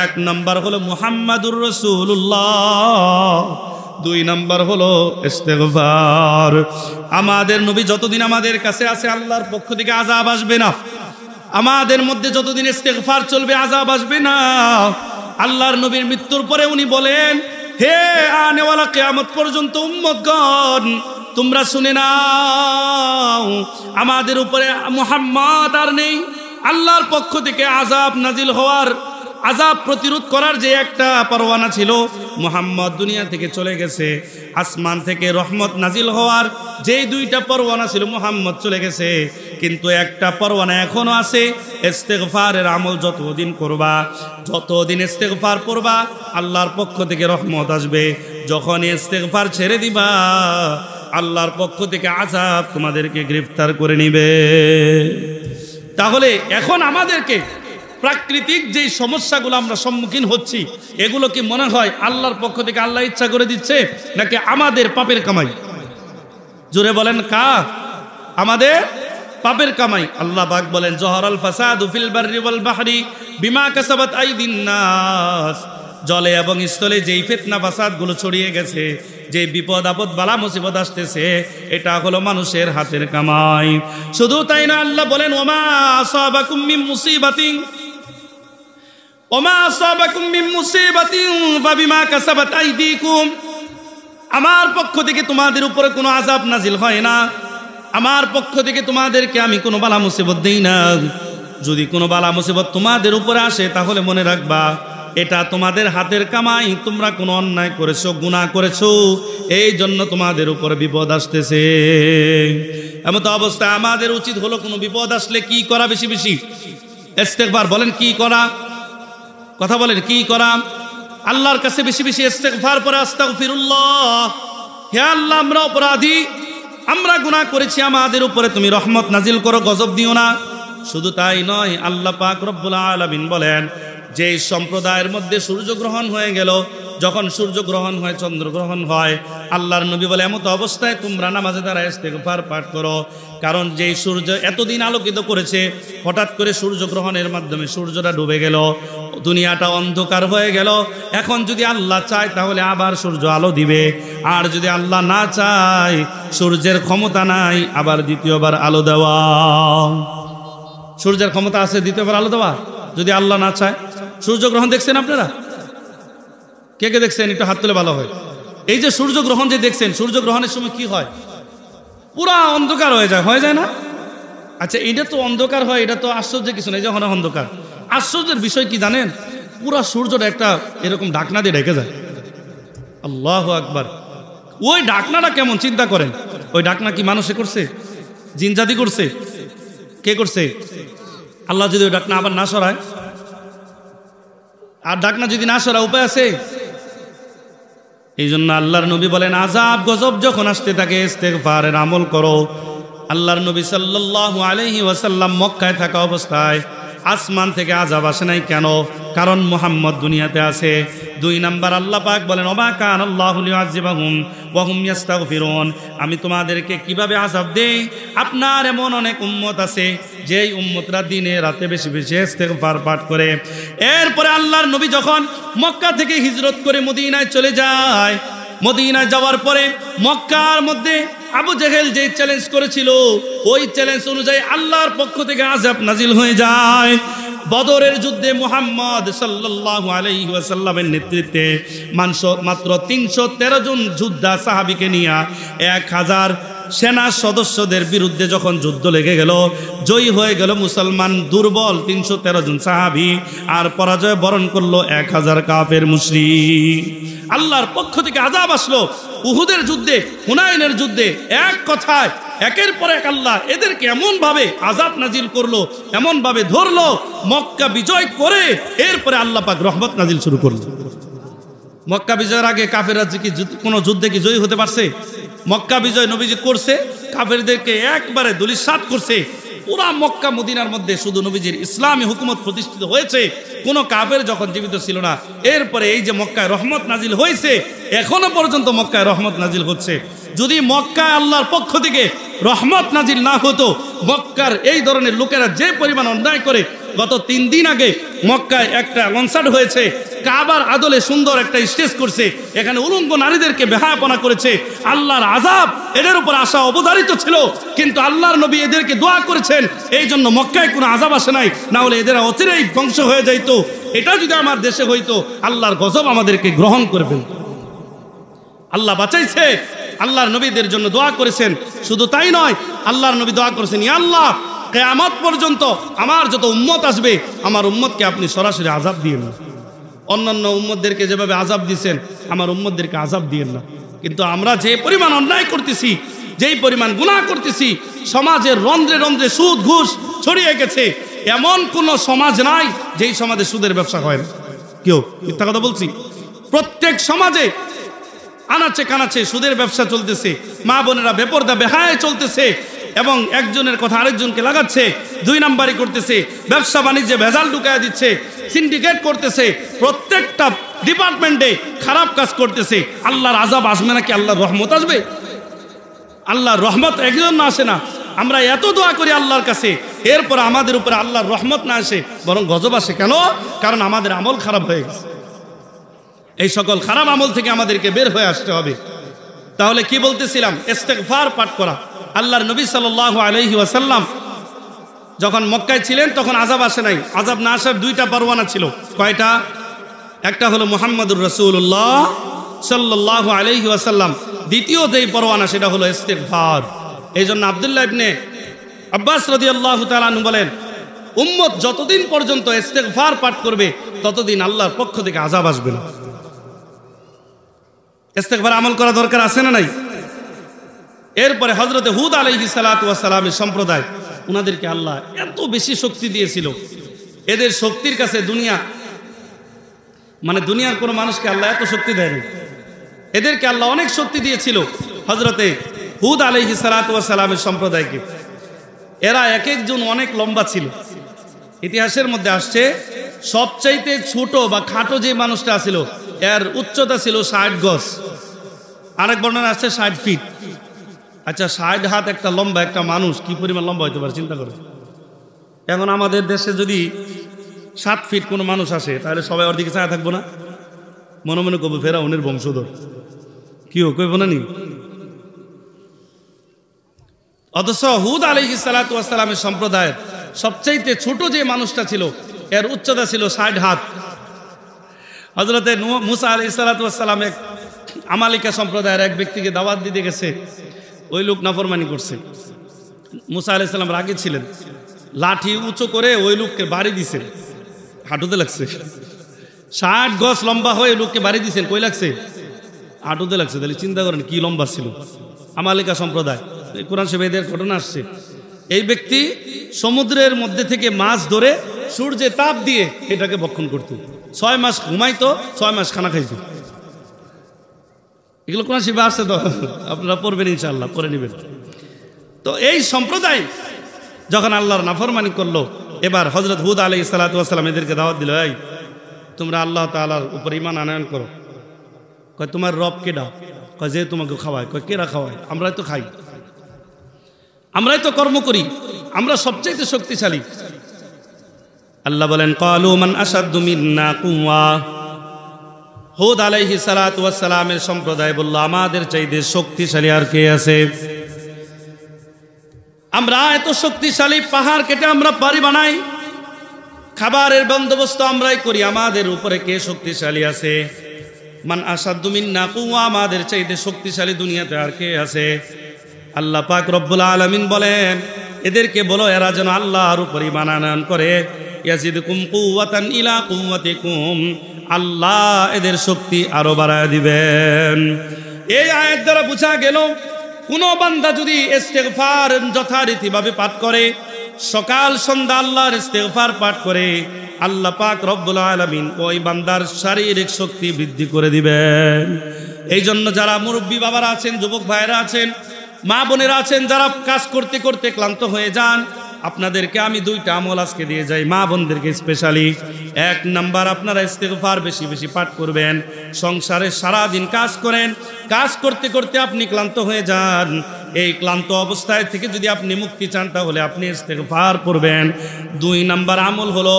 এক নম্বর হলো মুহাম্মাদুর রাসূলুল্লাহ, দুই নম্বর হলো ইস্তিগফার। আমাদের নবী যতদিন আমাদের কাছে আছে আল্লাহর পক্ষ থেকে আযাব আসবে না। আমাদের মধ্যে যতদিন ইস্তিগফার চলবে আযাব আসবে না। আল্লাহর নবীর মৃত্যুর পরে উনি বলেন, হে আনেওয়ালা কিয়ামত পর্যন্ত উম্মতগণ, তোমরা শুনে নাও, আমাদের উপরে মুহাম্মদ আর নেই। আল্লাহর পক্ষ থেকে আযাব নাজিল হওয়ার, আযাব প্রতিরোধ করার যে একটা পরোয়ানা ছিল, মুহাম্মদ দুনিয়া থেকে চলে গেছে। আসমান থেকে রহমত নাজিল হওয়ার যেই দুইটা পরোয়ানা ছিল, মুহাম্মদ চলে গেছে, কিন্তু একটা পরোয়ানা এখনো আছে। ইস্তিগফারের আমল যতদিন করবা, যতদিন ইস্তিগফার পড়বা, আল্লাহর পক্ষ থেকে রহমত আসবে। যখন ইস্তিগফার ছেড়ে দিবা, আল্লাহর পক্ষ থেকে আযাব তোমাদেরকে গ্রেফতার করে নিবে। তাহলে এখন আমাদেরকে প্রাকৃতিক যে সমস্যাগুলো আমরা সম্মুখীন হচ্ছি, এগুলো কি মনে হয় আল্লাহর পক্ষ থেকে আল্লাহ ইচ্ছা করে দিচ্ছে, নাকি আমাদের পাপের কামাই? জোরে বলেন, আমাদের পাপের কামাই। আল্লাহ পাক বলেন, জহরাল ফাসাদু ফিল বাররি ওয়াল বাহরি বিমা কাসাবাত আইদিন নাস। জলে এবং স্থলে যেই ফিতনা ফাসাদ গুলো ছড়িয়ে গেছে, যে বিপদ আপদ বালা মুসিবত আসতেছে, এটা হলো মানুষের হাতের কামাই। শুধু তাই না, আল্লাহ বলেন, ওমা আসাবাকুম মিন মুসিবাতিন ওমা আসাবাকুম মিন মুসিবাতিন ফাবিমা কাসাবাত আইদিকুম, আমার পক্ষ থেকে তোমাদের উপরে কোনো আযাব নাজিল হয় না, আমার পক্ষ থেকে তোমাদেরকে আমি কোনো বালা মুসিবত দেই না। যদি কোনো বালা মুসিবত তোমাদের উপরে আসে তাহলে মনে রাখবা এটা তোমাদের হাতের কামাই, তোমরা কোনো অন্যায় করেছো, গুনাহ করেছো, এই জন্য তোমাদের উপরে বিপদ আসতেছে। এমত অবস্থায় আমাদের উচিত হলো কোনো বিপদ আসলে কি করা? বেশি বেশি ইস্তেগফার। বলেন কি করা? কথা বলেন কি করা? আল্লাহর কাছে বেশি বেশি ইস্তেগফার পরে আস্তাগফিরুল্লাহ, হে আল্লাহ আমরা অপরাধী, আমরা গুনাহ করেছি, আমাদের উপরে তুমি রহমত নাজিল করো, গজব দিও না। শুধু তাই নয়, আল্লাহ পাক রব্বুল আলামিন বলেন যে সম্প্রদায়ের মধ্যে সূর্যগ্রহণ হয়ে গেল, যখন সূর্যগ্রহণ হয়, চন্দ্রগ্রহণ হয়, আল্লাহর নবী বলে এমত অবস্থায় তোমরা নামাজে দাঁড়ায় ইস্তেগফার পাঠ করো, কারণ যেই সূর্য এতদিন আলোকিত করেছে হঠাৎ করে সূর্যগ্রহণের মাধ্যমে সূর্যটা ডুবে গেল, দুনিয়াটা অন্ধকার হয়ে গেল। এখন যদি আল্লাহ চায় তাহলে আবার সূর্য আলো দিবে, আর যদি আল্লাহ না চায়, সূর্যের ক্ষমতা নাই আবার দ্বিতীয়বার আলো দেওয়া। সূর্যের ক্ষমতা আছে দ্বিতীয়বার আলো দেওয়া যদি আল্লাহ না চায়। সূর্যগ্রহণ দেখছেন আপনারা? কে কে দেখছেন? একটু হাত তুলে ভালো হয়। এই যে সূর্যগ্রহণ যে দেখছেন, সূর্যগ্রহণের সময় কি হয়? পুরা অন্ধকার হয়ে যায়, হয়ে যায় না? আচ্ছা, এটা তো অন্ধকার হয়, এটা তো আশ্চর্যের কিছু নেই, যখন অন্ধকার। আশ্চর্যের বিষয় কি জানেন? পুরা সূর্যটা একটা এরকম ঢাকনা দিয়ে ঢেকে যায়। আল্লাহু আকবার। ওই ঢাকনাটা কেমন চিন্তা করেন? ওই ঢাকনা কি মানুষে করছে? জিনজাতি করছে? কে করছে? আল্লাহ যদি ওই ঢাকনা আবার না সরায়, আর ঢাকনা যদি না সরায় উপায় আছে? এই জন্য আল্লাহর নবী বলেন আযাব গজব যখন আসতে থাকে ইস্তেগফারের আমল করো। আল্লাহর নবী সাল্লাল্লাহু আলাইহি ওয়াসাল্লাম মক্কায় থাকা অবস্থায় আসমান থেকে আযাব আসে নাই কেন? কারণ মুহাম্মদ দুনিয়াতে আছে। 2 নাম্বার আল্লাহ পাক বলেন ওমা কানাল্লাহু লিউআযিবাহুম ওয়া হুম ইস্তাগফিরুন, আমি তোমাদেরকে কিভাবে আযাব দেই? আপনার এমন অনেক উম্মত আছে যেই উম্মতরা দিনে রাতে বেশি বেশি ইস্তেগফার পাঠ করে। এরপরে আল্লাহর নবী যখন মক্কা থেকে হিজরত করে মদিনায় চলে যায়, মদিনায় যাওয়ার পরে মক্কার মধ্যে আবু জেহেল যে চ্যালেঞ্জ করেছিল, ওই চ্যালেঞ্জ অনুযায়ী আল্লাহর পক্ষ থেকে আযাব নাজিল হয়ে যায়। বদরের যুদ্ধে মুহাম্মদ সাল্লাল্লাহু আলাইহি ওয়াসাল্লামের নেতৃত্বে মাত্র 313 জন যোদ্ধা সাহাবীকে নিয়ে 1000 সেনা সদস্যদের বিরুদ্ধে যখন যুদ্ধ লেগে গেল, জয়ী হয়ে গেল মুসলমান দুর্বল 313 জন সাহাবী, আর পরাজয় বরণ করলো 1000 কাফের মুশরিক। আল্লাহর পক্ষ থেকে আযাব আসলো উহুদের যুদ্ধে, হুনাইনের যুদ্ধে। এক কথায় একের পর এক আল্লাহ এদেরকে এমন ভাবে আযাব নাজিল করলো, এমন ভাবে ধরলো, মক্কা বিজয় করে এরপরে আল্লাহ পাক রহমত নাজিল শুরু করলো। মক্কা বিজয়ের আগে কাফেররা কি কোনো যুদ্ধে কি জয়ী হতে পারছে? মক্কা বিজয় নবীজি করছে, কাফেরদেরকে একবারে দলিসাৎ করছে। পুরা মক্কা মদিনার মধ্যে শুধু নবীজির ইসলামী হুকুমত প্রতিষ্ঠিত হয়েছে, কোনো কাফের যখন জীবিত ছিল না। এরপরে এই যে মক্কায় রহমত নাজিল হয়েছে, এখনো পর্যন্ত মক্কায় রহমত নাজিল হচ্ছে। যদি মক্কায় আল্লাহর পক্ষ থেকে রহমত নাজিল না হতো, মক্কার এই ধরনের লোকেরা যে পরিমাণ অন্যায় করে, গত 3 দিন আগে মক্কায় একটা কনসার্ট হয়েছে, কাবার আদলে সুন্দর একটা স্টেজ করছে, এখানে উলঙ্গ নারীদেরকে বেহায়াপনা করেছে। আল্লাহর আযাব এদের উপর আসা অবধারিত ছিল, কিন্তু আল্লাহর নবী এদেরকে দোয়া করেছেন, এই জন্য মক্কায় কোনো আযাব আসে নাই, না হলে এদের অচিরেই ধ্বংস হয়ে যাইতো। এটা যদি আমার দেশে হইতো, আল্লাহর গজব আমাদেরকে গ্রহণ করে ফেলত। আল্লাহ বাঁচাইছে, আল্লাহর নবীদের জন্য দোয়া করেছেন। শুধু তাই নয়, আল্লাহর নবী দোয়া করেছেন, ইয়া আল্লাহ কিয়ামত পর্যন্ত আমার যত উম্মত আসবে, আমার উম্মতকে আপনি সরাসরি আযাব দিয়েন না। অন্যান্য উম্মতদেরকে যেভাবে আযাব দিয়েছেন, আমার উম্মতদেরকে আযাব দিয়েন না। কিন্তু আমরা যে পরিমাণ অন্যায় করতেছি, যেই পরিমাণ গুনাহ করতেছি, সমাজের রন্ধ্রে রন্ধ্রে সুদ ঘুষ ছড়িয়ে গেছে। এমন কোন সমাজ নাই যেই সমাজে সুদের ব্যবসা হয় না। কেউ মিথ্যা কথা বলছি? প্রত্যেক সমাজে আনাচে কানাচে সুদের ব্যবসা চলতেছে, মা বোনেরা বেপরদা বেহায় চলতেছে, এবং একজনের কথা আরেকজনকে লাগাচ্ছে, 2 নাম্বারই করতেছে, ব্যবসা বাণিজ্যে ভেজাল ঢুকায় দিচ্ছে, সিন্ডিকেট করতেছে, প্রত্যেকটা ডিপার্টমেন্টে খারাপ কাজ করতেছে। আল্লাহর আযাব আসবে নাকি আল্লাহর রহমত আসবে? আল্লাহর রহমত একজন না আসে না। আমরা এত দোয়া করি আল্লাহর কাছে, এরপর আমাদের উপরে আল্লাহর রহমত না আসে, বরং গজব আসে। কেন? কারণ আমাদের আমল খারাপ হয়ে গেছে। এই সকল খারাপ আমল থেকে আমাদেরকে বের হয়ে আসতে হবে। তাহলে কি বলতেছিলাম? ইস্তেগফার পাঠ করা। আল্লাহর নবী সাল্লাল্লাহু আলাইহি ওয়াসাল্লাম যখন মক্কায় ছিলেন তখন আযাব আসে নাই। আযাব না আসার দুইটা পরওয়ানা ছিল। কয়টা? একটা হলো মুহাম্মদুর রাসূলুল্লাহ সাল্লাল্লাহু আলাইহি ওয়াসাল্লাম, দ্বিতীয় যেই পরওয়ানা সেটা হলো ইস্তিগফার। এই জন্য আব্দুল্লাহ ইবনে আব্বাস রাদিয়াল্লাহু তাআলা আনহু বলেন, উম্মত যতদিন পর্যন্ত ইস্তিগফার পাঠ করবে ততদিন আল্লাহর পক্ষ থেকে আযাব আসবে না। ইস্তিগফার আমল করা দরকার আছে না নাই? এরপরে হযরতে হুদ আলাইহিস সালাতু ওয়াস সালামের সম্প্রদায়, উনাদেরকে আল্লাহ এত বেশি শক্তি দিয়েছিল, এদের শক্তির কাছে দুনিয়ার কোনো মানুষকে আল্লাহ এত শক্তি দেয়নি। এদেরকে আল্লাহ অনেক শক্তি দিয়েছিল হযরতে হুদ আলাইহিস সালাতু ওয়াস সালামের সম্প্রদায়কে। এরা এক একজন অনেক লম্বা ছিল। ইতিহাসের মধ্যে আসছে সবচাইতে ছোট বা খাটো যে মানুষটা ছিল এর উচ্চতা ছিল 60 গজ, আরেক বর্ণনা আসছে 60 ফিট। আচ্ছা, 60 হাত একটা লম্বা একটা মানুষ কি পরিমাণ লম্বা হতে পারে চিন্তা করে। এখন আমাদের দেশে যদি 7 ফিট কোনো মানুষ আসে তাহলে সবাই ওর দিকে চায় থাকবো না? মনে মনে কবি ফেরাউনের বংশধর, কি কইব না নি? অথচ হুদ আলাইহিস সালাতু ওয়াস সালামের সম্প্রদায়ের সবচাইতে ছোট যে মানুষটা ছিল এর উচ্চতা ছিল 60 হাত। হযরতে মুসা আলাইহিস সালাতু ওয়াস সালাম এক আমালিকা সম্প্রদায়ের এক ব্যক্তিকে দাওয়াত দিতে গেছে, ওই লোক নাফরমানি করছে। মুসা আলাইহিস সালাম রাগে ছিলেন, লাঠি উঁচু করে ওই লোককে বাড়ি দিয়েছেন, হাঁটুতে লাগছে। 60 গজ লম্বা হয়ে লোককে বাড়ি দিয়েছেন, কই লাগছে? হাঁটুতে লাগছে। তাহলে চিন্তা করেন কি লম্বা ছিল আমালিকা সম্প্রদায়। কোরআন শরীফের ঘটনা আসছে, এই ব্যক্তি সমুদ্রের মধ্যে থেকে মাছ ধরে সূর্যে তাপ দিয়ে এটাকে ভক্ষণ করত। 6 মাস ঘুমাইতো, 6 মাস খানা খাইতো। এগুলো কোরআন শরীফে আসছে, তো আপনারা পড়বেন ইনশাআল্লাহ, পড়ে নেবেন। তো এই সম্প্রদায় যখন আল্লাহর নাফরমানি করলো, এবার হযরত হুদ আলাইহিস সালাতু ওয়াস সালাম এদেরকে দাওয়াত দিল, এই তোমরা আল্লাহ তাআলার উপর ঈমান আনয়ন করো। কয় তোমার রব কেডা? কয় যে তোমাকে খাওয়ায়। কয় কেরা খাওয়ায়? আমরাই তো খাই, আমরাই তো কর্ম করি, আমরা সবচেয়ে শক্তিশালী। আল্লাহ বলেন, ক্বালু মান আশাদ্দু মিন্না কুওয়া। হুদ আলাইহিস সালাতু ওয়াস সালামের সম্প্রদায় বলল, আমাদের চাইতে শক্তিশালী আর কে আছে? আমরা এত শক্তিশালী, পাহাড় কেটে আমরা বাড়ি বানাই, খাবারের বন্দোবস্ত আমরাই করি, আমাদের উপরে কে শক্তিশালী আছে? মান আশাদ্দু মিন্না কুওয়া, আমাদের চাইতে শক্তিশালী দুনিয়াতে আর কে আছে? আল্লাহ পাক রব্বুল আলামিন বলেন, এদেরকে বলো এরা যেন আল্লাহর উপর ঈমান আনয়ন করে। ইয়াজিদকুম কুওয়াতান ইলা কুওয়াতিকুম, আল্লাহ এদের শক্তি আরো বাড়ায় দিবেন। এই আয়াত দ্বারা বোঝা গেল, কোন বান্দা যদি ইস্তিগফার যথারীতিভাবে পাঠ করে, সকাল সন্ধ্যা আল্লাহর ইস্তিগফার পাঠ করে, আল্লাহ পাক রব্বুল আলামিন ওই বান্দার শারীরিক শক্তি বৃদ্ধি করে দিবেন। এই জন্য যারা মুরব্বী বাবারা আছেন, যুবক ভাইরা আছেন, মা বোনেরা আছেন, যারা কাজ করতে করতে ক্লান্ত হয়ে যান, আপনাদেরকে আমি 2টা আমল আজকে দিয়ে যাই, মা বোনদেরকে স্পেশালি। 1 নাম্বার, আপনারা ইস্তিগফার বেশি বেশি পাঠ করবেন। সংসারে সারাদিন কাজ করেন, কাজ করতে করতে আপনি ক্লান্ত হয়ে যান, এই ক্লান্ত অবস্থায় থেকে যদি আপনি মুক্তি চান তাহলে আপনি ইস্তিগফার পড়বেন। 2 নাম্বার আমল হলো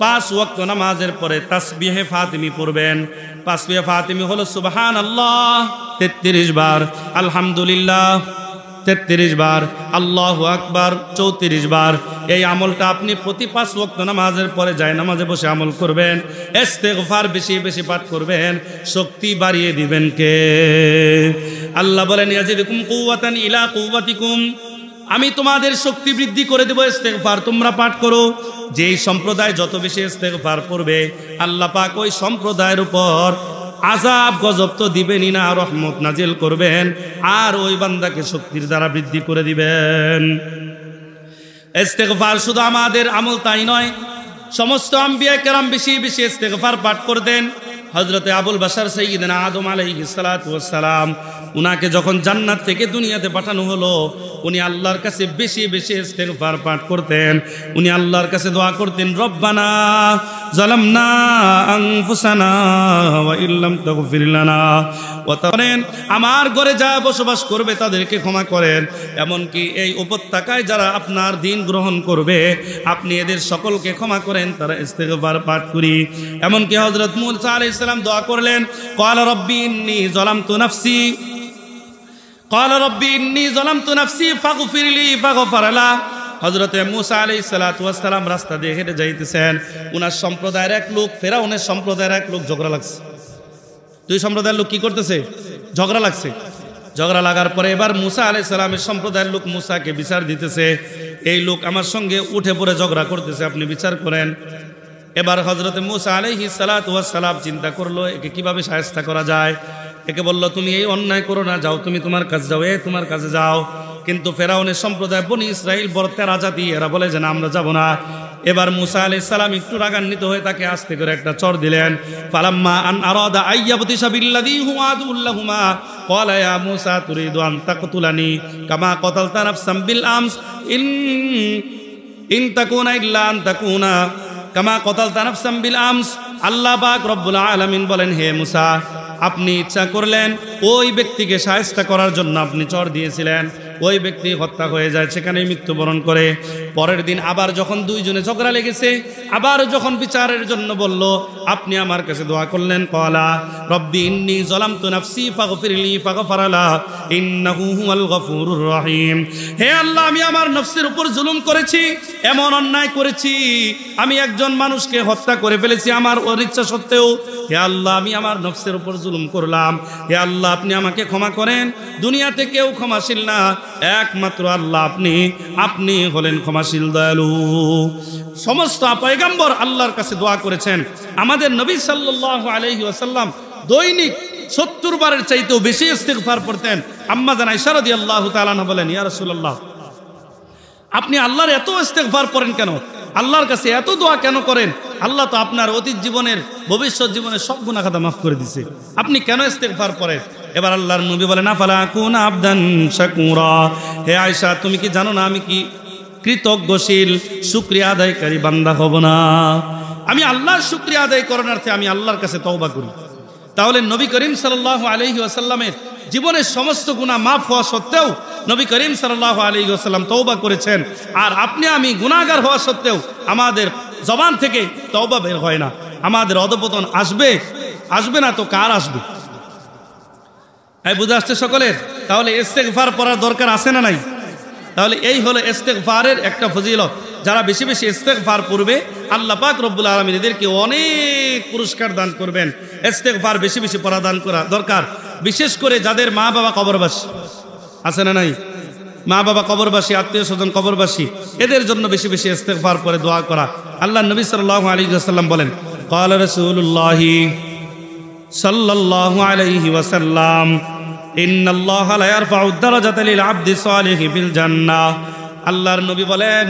5 ওয়াক্ত নামাজের পরে তাসবিহে ফাতিমি পড়বেন। তাসবিহে ফাতিমি হলো সুবহানাল্লাহ 33 বার, আলহামদুলিল্লাহ 33 বার, আল্লাহু আকবার 34 বার। এই আমলটা আপনি প্রতি 5 ওয়াক্ত নামাজের পরে যায় নামাজে বসে আমল করবেন, ইস্তিগফার বেশি বেশি পাঠ করবেন। শক্তি বাড়িয়ে দিবেন কে? আল্লাহ বলেন, ইয়াজিদকুম কুওয়াতান ইলা কুওয়াতিকুম, আমি তোমাদের শক্তি বৃদ্ধি করে দেব, ইস্তিগফার তোমরা পাঠ করো। যেই সম্প্রদায় যত বেশি ইস্তিগফার পড়বে, আল্লাহ পাক ওই সম্প্রদায়ের উপর আযাব গজব তো দিবেনই না, রহমত নাজিল করবেন, আর ওই বান্দাকে শক্তির দ্বারা বৃদ্ধি করে দিবেন। ইস্তিগফার শুধু আমাদের আমল তাই নয়, সমস্ত আম্বিয়া কেরাম বেশি বেশি ইস্তিগফার পাঠ করতেন। হযরতে আবুল বাশার সাইয়্যিদনা আদম আলাইহিস সালাতু ওয়াস সালাম, উনাকে যখন জান্নাত থেকে দুনিয়াতে পাঠানো হলো, উনি আল্লাহর কাছে বেশি বেশি ইস্তিগফার পাঠ করতেন। উনি আল্লাহর কাছে দোয়া করতেন, রব্বানা যালামনা আনফুসানা ওয়া ইল্লাম তাগফির লানা ওয়া তারহামনা, আমার ঘরে যা বসবাস করবে তাদেরকে ক্ষমা করেন, এমনকি এই উপত্যকায় যারা আপনার দ্বীন গ্রহণ করবে আপনি এদের সকলকে ক্ষমা করেন। তারা ইস্তিগফার পাঠ করি। এমনকি হযরত মূসা আলাইহিস সালাম দোয়া করলেন, ক্বালা রাব্বি ইন্নী যালামতু নাফসি, ক্বালা রাব্বি ইন্নী যালামতু নাফসি ফাগফিরলি ফাগফারা লা। হযরতে মূসা আলাইহিস সালাতু ওয়াস সালাম রাস্তা দিয়ে হেঁটে যাইতেছেন, উনার সম্প্রদায়ের এক লোক, ফেরাউনের সম্প্রদায়ের এক লোক ঝগড়া লাগছে। দুই সম্প্রদায়ের লোক কি করতেছে? ঝগড়া লাগছে। ঝগড়া লাগার পরে এবার মূসা আলাইহিস সালামের সম্প্রদায়ের লোক মূসাকে বিচার দিতেছে, এই লোক আমার সঙ্গে উঠে পড়ে ঝগড়া করতেছে, আপনি বিচার করেন। এবার হযরতে মূসা আলাইহিস সালাতু ওয়াস সালাম চিন্তা করলো একে কিভাবে শায়েস্তা করা যায়। একে বলল, তুমি এই অন্যায় করো না, যাও তুমি তোমার কাছে যাও, তোমার কাছে যাও। কিন্তু ফেরাউনের সম্প্রদায় বনি ইসরাইল বড় তেরা জাতি, এরা বলে যে না, আমরা যাব না। এবার মূসা আলাইহিস সালাম একটু রাগান্বিত হয়ে তাকে আস্তে করে একটা চড় দিলেন। ফালাম্মা আন আরাদা আইয়াবতিশা বিল্লাযী হুয়া আদুউল লাহুমা ক্বালা ইয়া মূসা তুরিদু আন তাকতুলানি কামা ক্বাতালতা নাফসাম বিল আমস ইন তাকুনা ইল্লা আন তাকুনা কামা ক্বাতালতা নাফসাম বিল আমস। আল্লাহ পাক রব্বুল আলামিন বলেন, হে মূসা, আপনি ইচ্ছা করলেন ওই ব্যক্তিকে শায়েস্তা করার জন্য আপনি চড় দিয়েছিলেন, ওই ব্যক্তি হত্যা হয়ে যায়, সেখানেই মৃত্যুবরণ করে। পরের দিন আবার যখন দুইজনে ঝগড়া লেগেছে, আবার যখন বিচারের জন্য বলল, আপনি আমার কাছে দোয়া করলেন, ক্বালা রব্বি ইন্নী যালামতু নাফসি ফাগফিরলি ফাগফারা লা ইন্নাহু হুয়াল গফুরুর রহিম। হে আল্লাহ, আমি আমার নফসের উপর জুলুম করেছি, এমন অন্যায় করেছি, আমি একজন মানুষকে হত্যা করে ফেলেছি আমার অনিচ্ছা সত্ত্বেও। হে আল্লাহ, আমি আমার নফসের উপর জুলুম করলাম, হে আল্লাহ আপনি আমাকে ক্ষমা করেন। দুনিয়াতে কেউ ক্ষমাশীল না, একমাত্র আল্লাহ, আপনি হলেন ক্ষমাশীল দয়ালু। সমস্ত পয়গম্বর আল্লাহর কাছে দোয়া করেছেন। আমাদের নবী সাল্লাল্লাহু আলাইহি ওয়াসাল্লাম দৈনিক 70 বারের চাইতেও বেশি ইস্তিগফার পড়তেন। আম্মা জান আয়েশা রাদিয়াল্লাহু তাআলা আনহা বলেন, ইয়া রাসূলুল্লাহ, আপনি আল্লাহর এত ইস্তিগফার পড়েন কেন? আল্লাহর কাছে এত দোয়া কেন করেন? আল্লাহ তো আপনার অতীত জীবনের, ভবিষ্যৎ জীবনের সব গুনাহ খাতা মাফ করে দিয়েছে, আপনি কেন ইস্তিগফার পড়েন? এবার আল্লাহর নবী বলেন, আফালা কুনা আবদান শাকুরা। হে আয়েশা, তুমি কি জানো না আমি কি কৃতজ্ঞশীল শুকরিয়া আদায়কারী বান্দা হব না? আমি আল্লাহর শুকরিয়া আদায় করণার্থে আমি আল্লাহর কাছে তওবা করি। তাহলে নবী করিম সাল্লাল্লাহু আলাইহি ওয়াসাল্লামের জীবনের সমস্ত গুনাহ মাফ হওয়া সত্ত্বেও নবী করিম সাল্লাল্লাহু আলাইহি ওয়াসাল্লাম তওবা করেছেন। আর আপনি আমি গুনাহগার হওয়া সত্ত্বেও আমাদের জবান থেকে তওবা বের হয় না। আমাদের অধঃপতন আসবে না তো কার আসবে? বুঝে আসছে সকলের? তাহলে ইস্তেগফার পড়ার দরকার আছে না নাই? তাহলে এই হলো ইস্তেগফারের একটা ফজিলত। যারা বেশি বেশি ইস্তেগফার পড়বে, আল্লাহ পাক রব্বুল আলামিন এদেরকে অনেক পুরস্কার দান করবেন। ইস্তেগফার বেশি বেশি পড়া দান করা দরকার, বিশেষ করে যাদের মা বাবা কবরবাসী আছে না নাই? মা বাবা কবরবাসী, আত্মীয় স্বজন কবরবাসী, এদের জন্য বেশি বেশি ইস্তেগফার পড়ে দোয়া করা। আল্লাহ নবী সাল্লাল্লাহু আলাইহি ওয়াসাল্লাম বলেন, ক্বালা রাসূলুল্লাহি সাল্লাল্লাহু আলাইহি ওয়াসাল্লাম, ইন্নাল্লাহা লা ইয়ারফাউ দারাজাতা লিল আবদি সালিহি ফিল জান্নাহ। আল্লাহর নবী বলেন,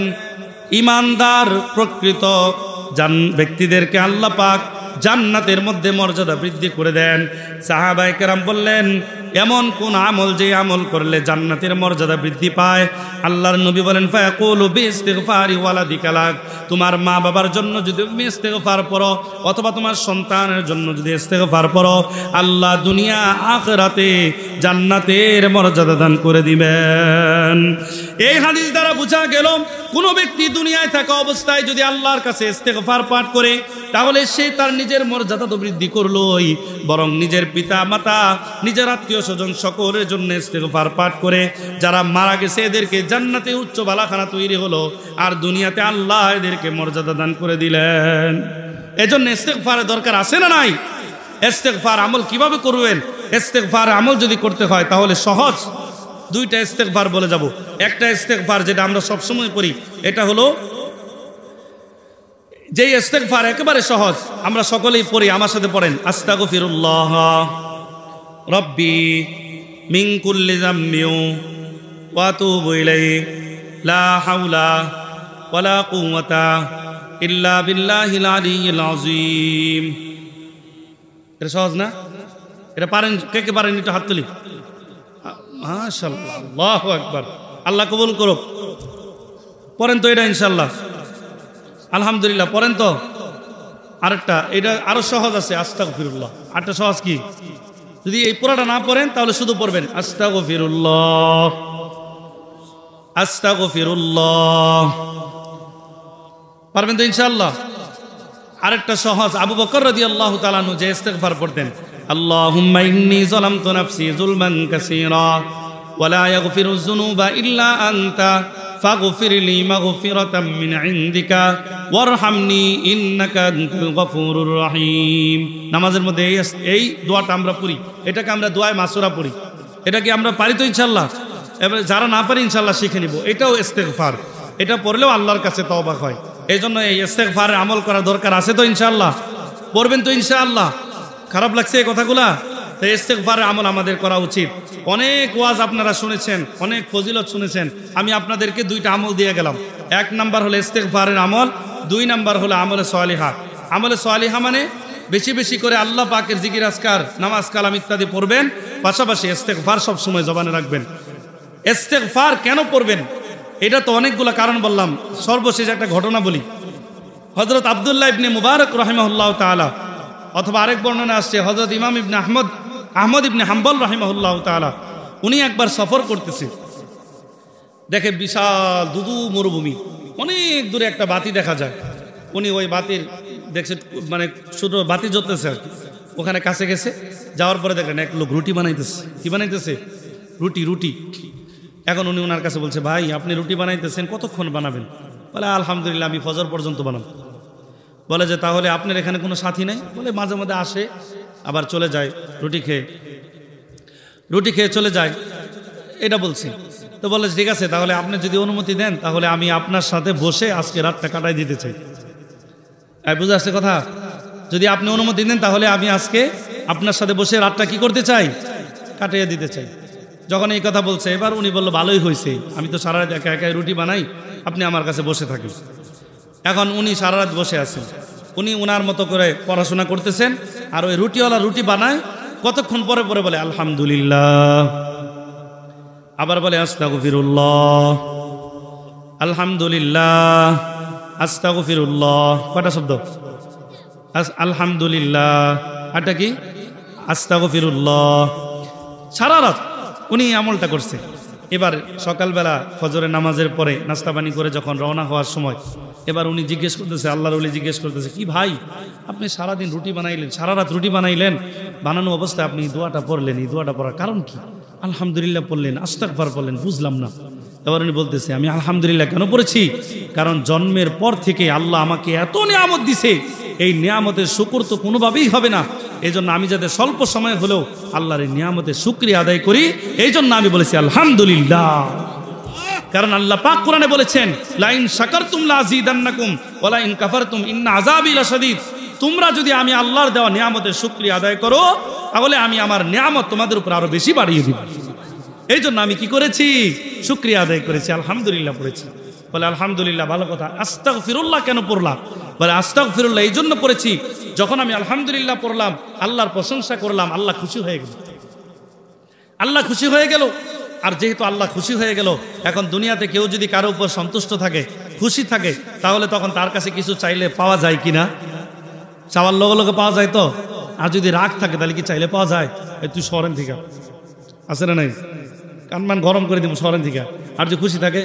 ঈমানদার প্রকৃত ব্যক্তিদেরকে আল্লাহ পাক জান্নাতের মধ্যে মর্যাদা বৃদ্ধি করে দেন। সাহাবায়ে কেরাম বললেন, এমন কোন আমল যে আমল করলে জান্নাতের মর্যাদা বৃদ্ধি পায়? আল্লাহর নবী বলেন, ফায়াকুলু বিইস্তিগফারি ওয়ালাদিকা লাক। তোমার মা বাবার জন্য যদি তুমি ইস্তেগফার পড়ো, অথবা তোমার সন্তানের জন্য যদি ইস্তেগফার পড়ো, আল্লাহ দুনিয়া আখিরাতে জান্নাতের মর্যাদা দান করে দিবেন। এই হাদিস দ্বারা বোঝা গেল, কোনো ব্যক্তি দুনিয়ায় থাকা অবস্থায় যদি আল্লাহর কাছে ইস্তেগফার পাঠ করে, তাহলে সে তার নিজের মর্যাদা তো বৃদ্ধি করলোই, বরং নিজের পিতা মাতা, নিজের আত্মীয় স্বজন সকলের জন্য ইস্তেগফার পাঠ করে যারা মারা গেছে এদেরকে জান্নাতে উচ্চ বালাখানা তৈরি হলো, আর দুনিয়াতে আল্লাহ এদেরকে মর্যাদা দান করে দিলেন। এজন্য ইস্তেগফারের দরকার আছে না নাই? ইস্তেগফার আমল কিভাবে করবেন? ইস্তেগফার আমল যদি করতে হয় তাহলে সহজ দুইটা ইস্তেগফার বলে যাব। একটা ইস্তেগফার যেটা আমরা সবসময় করি, এটা হলো যেই ইস্তেগফার একেবারে সহজ, আমরা সকলেই পড়ি, আমার সাথে পড়েন, আস্তাগফিরুল্লাহ রব্বি মিন কুল্লি যামবি ওয়া আতুবু ইলাইহি লা হাওলা ওয়ালা কুওয়াতা ইল্লা বিল্লাহিল আলিয়্যিল আযীম। এটা সহজ না? এটা পারেন? কে কে পারেন একটু হাত তুলি। মাশাআল্লাহ, আল্লাহু আকবার, আল্লাহ কবুল করুক। পড়েন তো এটা ইনশাআল্লাহ, আলহামদুলিল্লাহ, পড়েন তো। আরেকটা, এটা আরো সহজ আছে, আস্তাগফিরুল্লাহ। আরেকটা সহজ কি? যদি এই পুরাটা না পড়েন তাহলে শুধু পড়বেন আস্তাগফিরুল্লাহ আস্তাগফিরুল্লাহ, পারবেন তো ইনশাআল্লাহ। আরেকটা সহজ, আবু বকর রাদিয়াল্লাহু তাআলা আনহু যে ইস্তেগফার পড়তেন, আল্লাহুম্মা ইন্নী যালামতু নাফসি যুলমান কাসীরা ওয়া লা ইয়াগফিরুয যুনুবা ইল্লা আনতা ফাগফিরলি মাগফিরাতাম মিন ইনদিকা ওয়ারহামনি ইন্নাকা আনতাল গফুরুর রহিম। নামাজের মধ্যে এই দোয়াটা আমরা পড়ি, এটাকে আমরা দোয়ায়ে মাসুরা পড়ি। এটা কি আমরা পারি তো ইনশাআল্লাহ? এবার যারা না পারি ইনশাআল্লাহ শিখে নিব। এটাও ইস্তেগফার, এটা পড়লেও আল্লাহর কাছে তওবা হয়। এই জন্য এই ইস্তেগফারের আমল করা দরকার আছে তো ইনশাআল্লাহ? পড়বেন তো ইনশাআল্লাহ? খারাপ লাগছে এই কথাগুলা? তো ইস্তেগফারের আমল আমাদের করা উচিত। অনেক ওয়াজ আপনারা শুনেছেন, অনেক ফজিলত শুনেছেন। আমি আপনাদেরকে দুইটা আমল দিয়ে গেলাম। এক নাম্বার হলো ইস্তেগফারের আমল, দুই নাম্বার হলো আমলে সালিহা। আমলে সালিহা মানে বেশি বেশি করে আল্লাহ পাকের জিকির আজকার, নামাজ কালাম ইত্যাদি পড়বেন, পাশাপাশি ইস্তেগফার সব সময় জবানে রাখবেন। ইস্তেগফার কেন পড়বেন? এটা তো অনেকগুলো কারণ বললাম। সর্বশেষ একটা ঘটনা বলি। হযরত আব্দুল্লাহ ইবনে মুবারক রাহিমাহুল্লাহ তাআলা, অথবা আরেক বর্ণনা আসছে হযরত ইমাম ইবনে আহমদ ইবনে হাম্বল রাহিমাহুল্লাহ তাআলা, উনি একবার সফর করতেছে, দেখে বিশাল দুদু মরুভূমি, অনেক দূরে একটা বাতি দেখা যায়। উনি ওই বাতির দেখছে, মানে শুধু বাতি জ্বলতেছে আর কি। ওখানে কাছে গেছে, যাওয়ার পরে দেখেন এক লোক রুটি বানাইতেছে। কি বানাইতেছে? রুটি। এখন উনি ওনার কাছে বলছে, ভাই আপনি রুটি বানাইতেছেন, কতক্ষণ বানাবেন? বলে আলহামদুলিল্লাহ আমি ফজর পর্যন্ত বানাবো। বলে যে তাহলে আপনার এখানে কোনো সাথী নেই? বলে মাঝে মাঝে আসে, আবার চলে যায়, রুটি খেয়ে চলে যায়, এটা বলছি। তো বলে ঠিক আছে, তাহলে আপনি যদি অনুমতি দেন তাহলে আমি আপনার সাথে বসে আজকে রাতটা কাটাই দিতে চাই। বুঝে আসছে কথা? যদি আপনি অনুমতি দেন তাহলে আমি আজকে আপনার সাথে বসে রাতটা কি করতে চাই? কাটিয়ে দিতে চাই। যখন এই কথা বলছে, এবার উনি বলল ভালোই হয়েছে, আমি তো সারা রাত একা একাই রুটি বানাই, আপনি আমার কাছে বসে থাকেন। এখন উনি সারা রাত বসে আছেন, উনি উনার মতো করে পড়াশোনা করতেছেন, আর ওই রুটিওয়ালা রুটি বানায়। কতক্ষণ পরে পরে বলে আলহামদুলিল্লাহ, আবার বলে আস্তাগফিরুল্লাহ, আলহামদুলিল্লাহ, আস্তাগফিরুল্লাহ। কয়টা শব্দ? আলহামদুলিল্লাহ, এটা কি? আস্তাগফিরুল্লাহ। সারা রাত উনি আমলটা করছে। এবার সকালবেলা ফজরের নামাজের পরে নাস্তা পানি করে যখন রওনা হওয়ার সময়, এবার উনি জিজ্ঞেস করতেছে, আল্লাহর ওলি জিজ্ঞেস করতেছে, কি ভাই আপনি সারাদিন রুটি বানাইলেন, সারা রাত রুটি বানাইলেন, বানানো অবস্থায় আপনি দোয়াটা পড়লেন, এই দোয়াটা পড়ার কারণ কি? আলহামদুলিল্লাহ পড়লেন, আস্তাগফার পড়লেন, বুঝলাম না। এবার উনি বলতেছে, আমি আলহামদুলিল্লাহ কেন পড়েছি? কারণ জন্মের পর থেকে আল্লাহ আমাকে এত নিয়ামত দিছে, এই নিয়ামতের শুকর তো কোনোভাবেই হবে না। এই জন্য আমি যাতে স্বল্প সময় হলেও আল্লাহর এই নিয়ামতের শুকরিয়া আদায় করি, এই জন্য আমি বলেছি আলহামদুলিল্লাহ। কারণ আল্লাহ পাক কোরআনে বলেছেন, লাইন শাকারতুম লাযীদান্নাকুম ওয়া লাইন কাফারতুম ইন্না আযাবি লাশাদীদ। তোমরা যদি আমি আল্লাহর দেওয়া নিয়ামতের শুকরিয়া আদায় করো, তাহলে আমি আমার নিয়ামত তোমাদের উপর আরো বেশি বাড়িয়ে দিব। এই জন্য আমি কি করেছি? শুকরিয়া আদায় করেছি, আলহামদুলিল্লাহ পড়েছি। বলে আলহামদুলিল্লাহ ভালো কথা, আস্তাগফিরুল্লাহ কেন পড়লাম? বলে আস্তাগফিরুল্লাহ এই জন্য পড়েছি, যখন আমি আলহামদুলিল্লাহ পড়লাম, আল্লাহর প্রশংসা করলাম, আল্লাহ খুশি হয়ে গেল। আল্লাহ খুশি হয়ে গেল। আর যেহেতু আল্লাহ খুশি হয়ে গেল, এখন দুনিয়াতে কেউ যদি কারো উপর সন্তুষ্ট থাকে, খুশি থাকে, তাহলে তখন তার কাছে কিছু চাইলে পাওয়া যায় কিনা? চাওয়ার লগে লগে পাওয়া যায় তো। আর যদি রাগ থাকে তাহলে কি চাইলে পাওয়া যায়? তুই শহরেন থেকে আছে না নাই, কানমান গরম করে দিব শহরেন থেকে। আর যদি খুশি থাকে,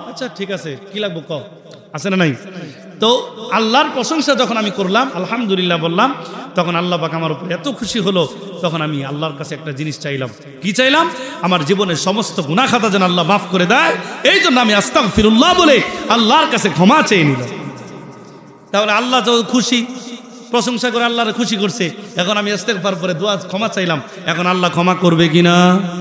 আচ্ছা ঠিক আছে, কি লাগবো ক, আছে না নাই? তো আল্লাহর প্রশংসা যখন আমি করলাম, আলহামদুলিল্লাহ বললাম, তখন আল্লাহ পাক আমার উপর এত খুশি হলো, তখন আমি আল্লাহর কাছে একটা জিনিস চাইলাম। কি চাইলাম? আমার জীবনের সমস্ত গুনাহ খাতা যেন আল্লাহ মাফ করে দেয়। এই জন্য আমি আস্তাগফিরুল্লাহ বলে আল্লাহর কাছে ক্ষমা চেয়ে নিলাম। তাহলে আল্লাহ তো খুশি, প্রশংসা করে আল্লাহর খুশি করছে। এখন আমি ইস্তেগফার পরে দোয়া ক্ষমা চাইলাম, এখন আল্লাহ ক্ষমা করবে কিনা?